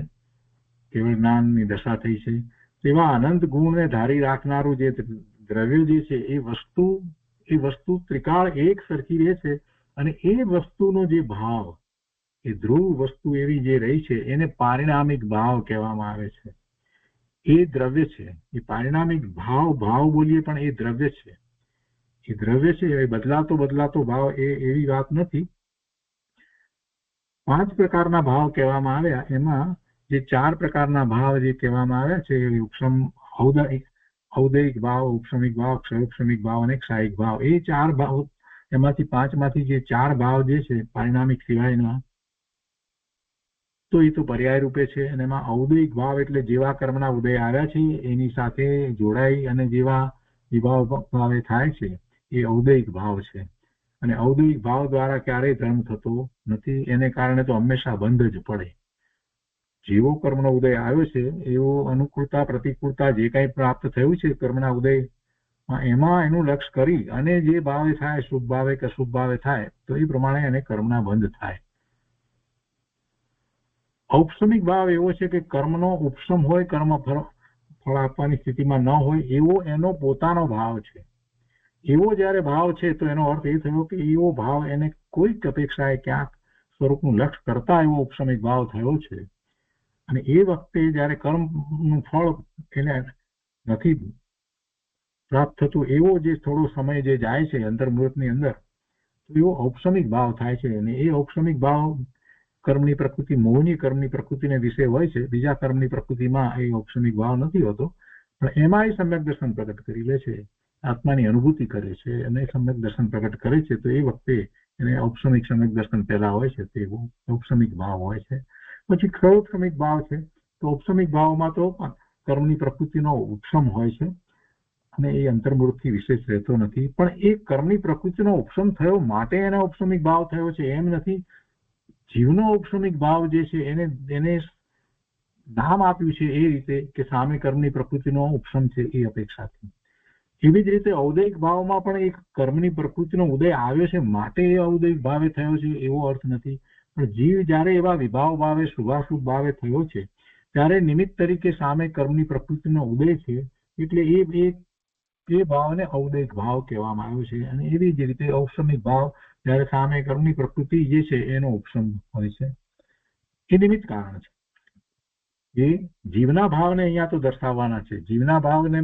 કેવળ જ્ઞાનની દશા થઈ છે. એવા અનંત ગુણને ધારી રાખનારું જે દ્રવ્ય જે છે એ વસ્તુ ત્રિકાળ એક સરખી રહે છે. અને એ વસ્તુનો જે ભાવ, એ ધ્રુવ વસ્તુ એવી જે રહી છે, એને પારિણામિક ભાવ કહેવામાં આવે છે. એ દ્રવ્ય છે. એ પારિણામિક ભાવ બોલીએ પણ એ દ્રવ્ય છે. એ દ્રવ્ય છે. એ બદલાતો ભાવ એવી વાત નથી. 5 પ્રકારના ભાવ કહેવામાં આવ્યા. એમાં જે 4 પ્રકારના ભાવ જે કહેવામાં આવ્યા છે, ઉપસમ ઔદયિક ભાવ, ઉપસમિક ભાવ, ક્ષયોપસમિક ભાવ અને ક્ષાયિક ભાવ. એ 4 ભાવ, એમાંથી 5 માંથી જે 4 ભાવ જે છે પારિણામિક સિવાયના, તો એ તો પર્યાય રૂપે છે. અને એમાં ઔદયિક ભાવ એટલે જેવા કર્મના ઉદય આવ્યા છે એની સાથે જોડાઈ અને જેવા વિભાવ ભાવે થાય છે, એ ઔદયિક ભાવ છે. અને ઔદૈહિક ભાવ દ્વારા ક્યારેય ધર્મ થતો નથી. એને કારણે તો હંમેશા બંધ જ પડે. જેવો કર્મનો ઉદય આવ્યો છે એવો અનુકૂળતા પ્રતિકૂળતા જે કંઈ પ્રાપ્ત થયું છે કર્મના ઉદય એમાં એનું લક્ષ્ય કરી અને જે ભાવે થાય, શુભ ભાવે કે અશુભ ભાવે થાય, તો એ પ્રમાણે એને કર્મના બંધ થાય. ઔપસમિક ભાવ એવો છે કે કર્મનો ઉપશમ હોય, કર્મ ફળ આપવાની સ્થિતિમાં ન હોય એવો એનો પોતાનો ભાવ છે. એવો જ્યારે ભાવ છે તો એનો અર્થ એ થયો કે એવો ભાવ એને કોઈક અપેક્ષાએ ક્યાંક સ્વરૂપનું લક્ષ્ય કરતા એવો ઉપશમિક ભાવ થયો છે. અને એ વખતે જ્યારે કર્મનું ફળ એને નથી પ્રાપ્ત થતું એવો જે થોડો સમય જે જાય છે અંતર્મુહૂર્તની અંદર, તો એવો ઔપસમિક ભાવ થાય છે. અને એ ઔપસમિક ભાવ કર્મની પ્રકૃતિ, મોહની કર્મની પ્રકૃતિને વિશે હોય છે. બીજા કર્મની પ્રકૃતિમાં એ ઔપસમિક ભાવ નથી હોતો, પણ એમાં એ સમ્યક દર્શન પ્રગટ કરી લે છે, આત્માની અનુભૂતિ કરે છે અને સમ્યક દર્શન પ્રગટ કરે છે. તો એ વખતે એને ઔપસમિક સમ્યક દર્શન પહેલા હોય છે તે ઔપસમિક ભાવ હોય છે. પછી ક્ષયોપસમિક ભાવ છે. તો ઔપસમિક ભાવમાં તો કર્મની પ્રકૃતિનો ઉપશમ હોય છે અને એ અંતર્મુહૂર્તથી વિશેષ રહેતો નથી. પણ એ કર્મની પ્રકૃતિનો ઉપશમ થયો માટે એને ઔપસમિક ભાવ થયો છે એમ નથી. જીવનો ઔપસમિક ભાવ જે છે એને નામ આપ્યું છે એ રીતે કે સામે કર્મની પ્રકૃતિનો ઉપશમ છે એ અપેક્ષાથી. એવી જ રીતે ઔદૈહિક ભાવમાં પણ એક કર્મની પ્રકૃતિનો ઉદય આવ્યો છે માટે એ ઔદૈહિક ભાવે થયો છે એવો અર્થ નથી. પણ જીવ જ્યારે એવા વિભાવ ભાવે, શુભાશુભ ભાવે થયો છે ત્યારે નિમિત્ત તરીકે સામે કર્મની પ્રકૃતિનો ઉદય છે, એટલે એ ભાવને ઔદૈહિક ભાવ કહેવામાં આવ્યો છે. અને એવી જ રીતે ઔપસમિક ભાવ જ્યારે સામે કર્મની પ્રકૃતિ જે છે એનો ઉપશમ હોય છે, એ નિમિત્ત કારણ છે. એ જીવના ભાવને અહીંયા તો દર્શાવવાના છે. જીવના ભાવને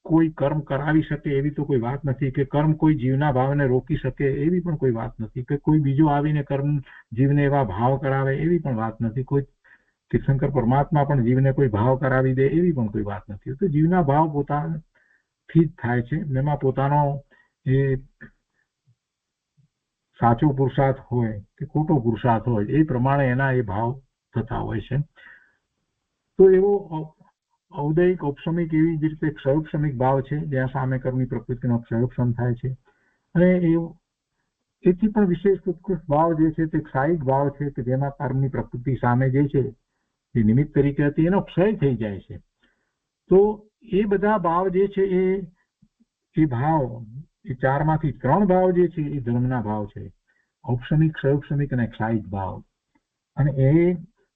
કોઈ કર્મ કરાવી શકે એવી તો કોઈ વાત નથી, કે કર્મ કોઈ જીવના ભાવને રોકી શકે એવી પણ કોઈ વાત નથી, કે કોઈ બીજો આવીને કર્મ જીવને એવા ભાવ કરાવે એવી પણ વાત નથી, કોઈ તીર્થંકર પરમાત્મા પણ જીવને કોઈ ભાવ કરાવી દે એવી પણ કોઈ વાત નથી. તો જીવના ભાવ પોતાથી જ થાય છે. એમાં પોતાનો એ સાચો પુરુષાર્થ હોય કે ખોટો પુરુષાર્થ હોય એ પ્રમાણે એના એ ભાવ થતા હોય છે. તો એવો ઔદૈહિક ઔપસમિક એવી જ રીતે ક્ષયોપસમિક ભાવ છે જ્યાં સામે કર્મની પ્રકૃતિનો ક્ષયોપસમ થાય છે. અને એથી પણ વિશેષ ઉત્કૃષ્ટ ભાવ જે છે તે ક્ષાયિક ભાવ છે કે જેમાં કર્મની પ્રકૃતિ સામે જે છે એ નિમિત્ત તરીકે હતી એનો ક્ષય થઈ જાય છે. તો એ બધા ભાવ જે છે એ ભાવ એ ચારમાંથી 3 ભાવ જે છે એ ધર્મના ભાવ છે, ઔપસમિક, ક્ષયોપસમિક અને ક્ષાયિક ભાવ. અને એ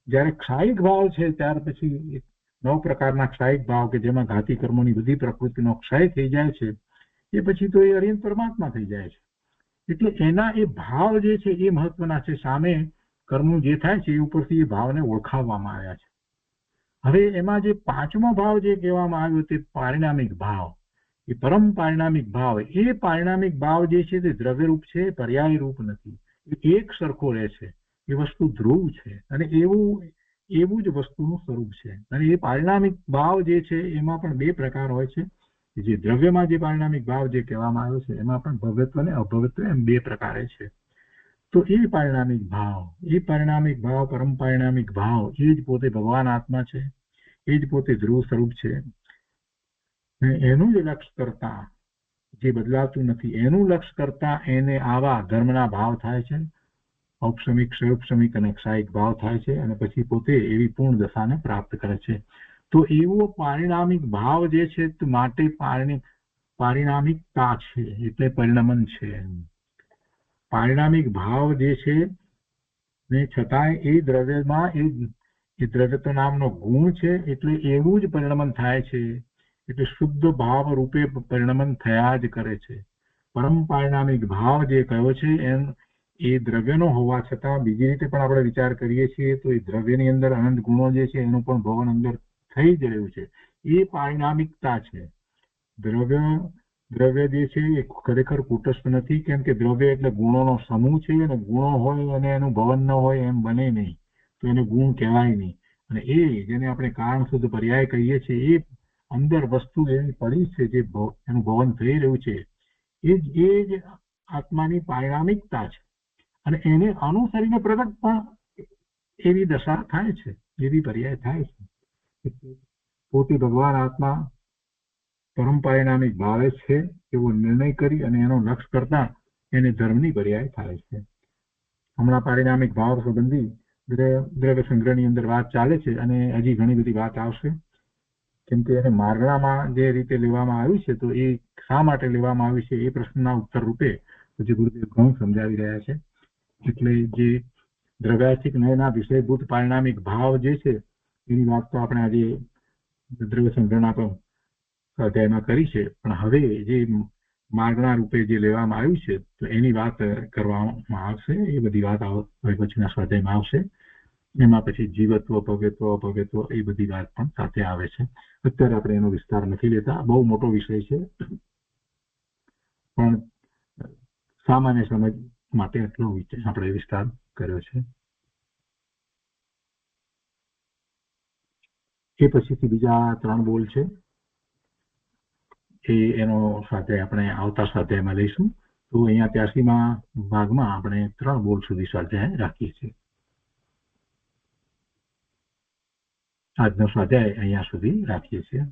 જ્યારે ક્ષાયિક ભાવ છે ત્યાર પછી 9 પ્રકારના ક્ષાયિક ભાવ કે જેમાં ઘાતી કર્મોની બધી પ્રકૃતિનો ક્ષય થઈ જાય છે, એ પછી તો એ અરિહંત પરમાત્મા થઈ જાય છે. એટલે એના એ ભાવ જે છે એ મહત્વના છે. સામે કર્મનું જે થાય છે એ ઉપરથી એ ભાવને ઓળખાવવામાં આવ્યા છે. હવે એમાં જે 5મો ભાવ જે કહેવામાં આવ્યો તે પારિણામિક ભાવ, એ પરમ પારિણામિક ભાવ. એ પારિણામિક ભાવ જે છે તે દ્રવ્યરૂપ છે, પર્યાય રૂપ નથી. એ એક સરખો રહે છે. એ વસ્તુ ધ્રુવ છે અને એવું જ વસ્તુનું સ્વરૂપ છે. અને એ પારિણામિક ભાવ જે છે એમાં પણ 2 પ્રકાર હોય છે. જે દ્રવ્યમાં જે પારિણામિક ભાવ જે કહેવામાં આવ્યો છે એમાં પણ ભવ્યત્વ અને અભવ્યત્વ એમ 2 પ્રકારે છે. તો એ પારિણામિક ભાવ, પરમ પારિણામિક ભાવ એ જ પોતે ભગવાન આત્મા છે, એ જ પોતે ધ્રુવ સ્વરૂપ છે. એનું જ લક્ષ્ય કરતા, જે બદલાતું નથી એનું લક્ષ્ય કરતા એને આવા ધર્મના ભાવ થાય છે, ઔપસમિક, ક્ષયોપસમિક અને ક્ષાયિક ભાવ થાય છે. અને પછી પોતે એવી પૂર્ણ દશાને પ્રાપ્ત કરે છે. તો એવો પારિણામિક ભાવ જે છે તે માટે પારિણામિકતા છે એટલે પરિણમન છે. પારિણામિક ભાવ જે છે ને છતાંય એ દ્રવ્યમાં એ દ્રવ્યત્વ નામનો ગુણ છે એટલે એવું જ પરિણમન થાય છે. એટલે શુદ્ધ ભાવ રૂપે પરિણમન થયા જ કરે છે. પરમ પારિણામિક ભાવ જે કયો છે એમ એ દ્રવ્યનો હોવા છતાં બીજી રીતે પણ આપણે વિચાર કરીએ છીએ તો એ દ્રવ્યની અંદર અનંત ગુણો જે છે એનું પણ ભવન અંદર થઈ જ રહ્યું છે. એ પારિણામિકતા છે. દ્રવ્ય જે છે એ ખરેખર કુટસ્થ નથી, કેમ કે દ્રવ્ય એટલે ગુણોનો સમૂહ છે અને ગુણો હોય અને એનું ભવન ન હોય એમ બને નહીં, તો એને ગુણ કહેવાય નહીં. અને એ જેને આપણે કારણ શુદ્ધ પર્યાય કહીએ છીએ એ અંદર વસ્તુ એવી પડી છે જે એનું ભવન થઈ રહ્યું છે, એ જ આત્માની પારિણામિકતા છે. અને એને અનુસરીને પ્રગટ પણ એવી દશા થાય છે, એવી પર્યાય થાય છે. પોતે ભગવાન આત્મા પરમ પારિણામિક ભાવે છે એવો નિર્ણય કરી અને એનો લક્ષ્ય કરતા એને ધર્મની પર્યાય થાય છે. હમણાં પારિણામિક ભાવ સંબંધી દ્રવ્ય સંગ્રહની અંદર વાત ચાલે છે અને હજી ઘણી બધી વાત આવશે. કેમ કે એને મારણામાં જે રીતે લેવામાં આવ્યું છે, તો એ શા માટે લેવામાં આવ્યું છે એ પ્રશ્નના ઉત્તર રૂપે પછી ગુરુદેવ ઘણું સમજાવી રહ્યા છે. એટલે જે દ્રવ્યાર્થિક ન્યાયના વિષયભૂત પારિણામિક ભાવ જે છે એની વાત તો આપણે આજે દ્રવ્ય સંગ્રહના પણ અધ્યાયમાં કરી છે, પણ હવે જે માર્ગના રૂપે જે લેવામાં આવ્યું છે તો એની વાત કરવામાં આવશે. એ બધી વાત હવે પછીના સ્વાધ્યાયમાં આવશે. એમાં પછી જીવત્વ, ભવ્યત્વ, અભવ્યત્વ એ બધી વાત પણ સાથે આવે છે. અત્યારે આપણે એનો વિસ્તાર નથી લેતા, બહુ મોટો વિષય છે, પણ સામાન્ય સમજ માટે એટલો આપણે વિસ્તાર કર્યો છે. એ પછીથી બીજા 3 બોલ છે, એનો સ્વાધ્યાય આપણે આવતા સ્વાધ્યાયમાં લઈશું. તો અહીંયા 83મા ભાગમાં આપણે 3 બોલ સુધી સ્વાધ્યાય રાખીએ છીએ. આજનો સ્વાધ્યાય અહીંયા સુધી રાખીએ છીએ.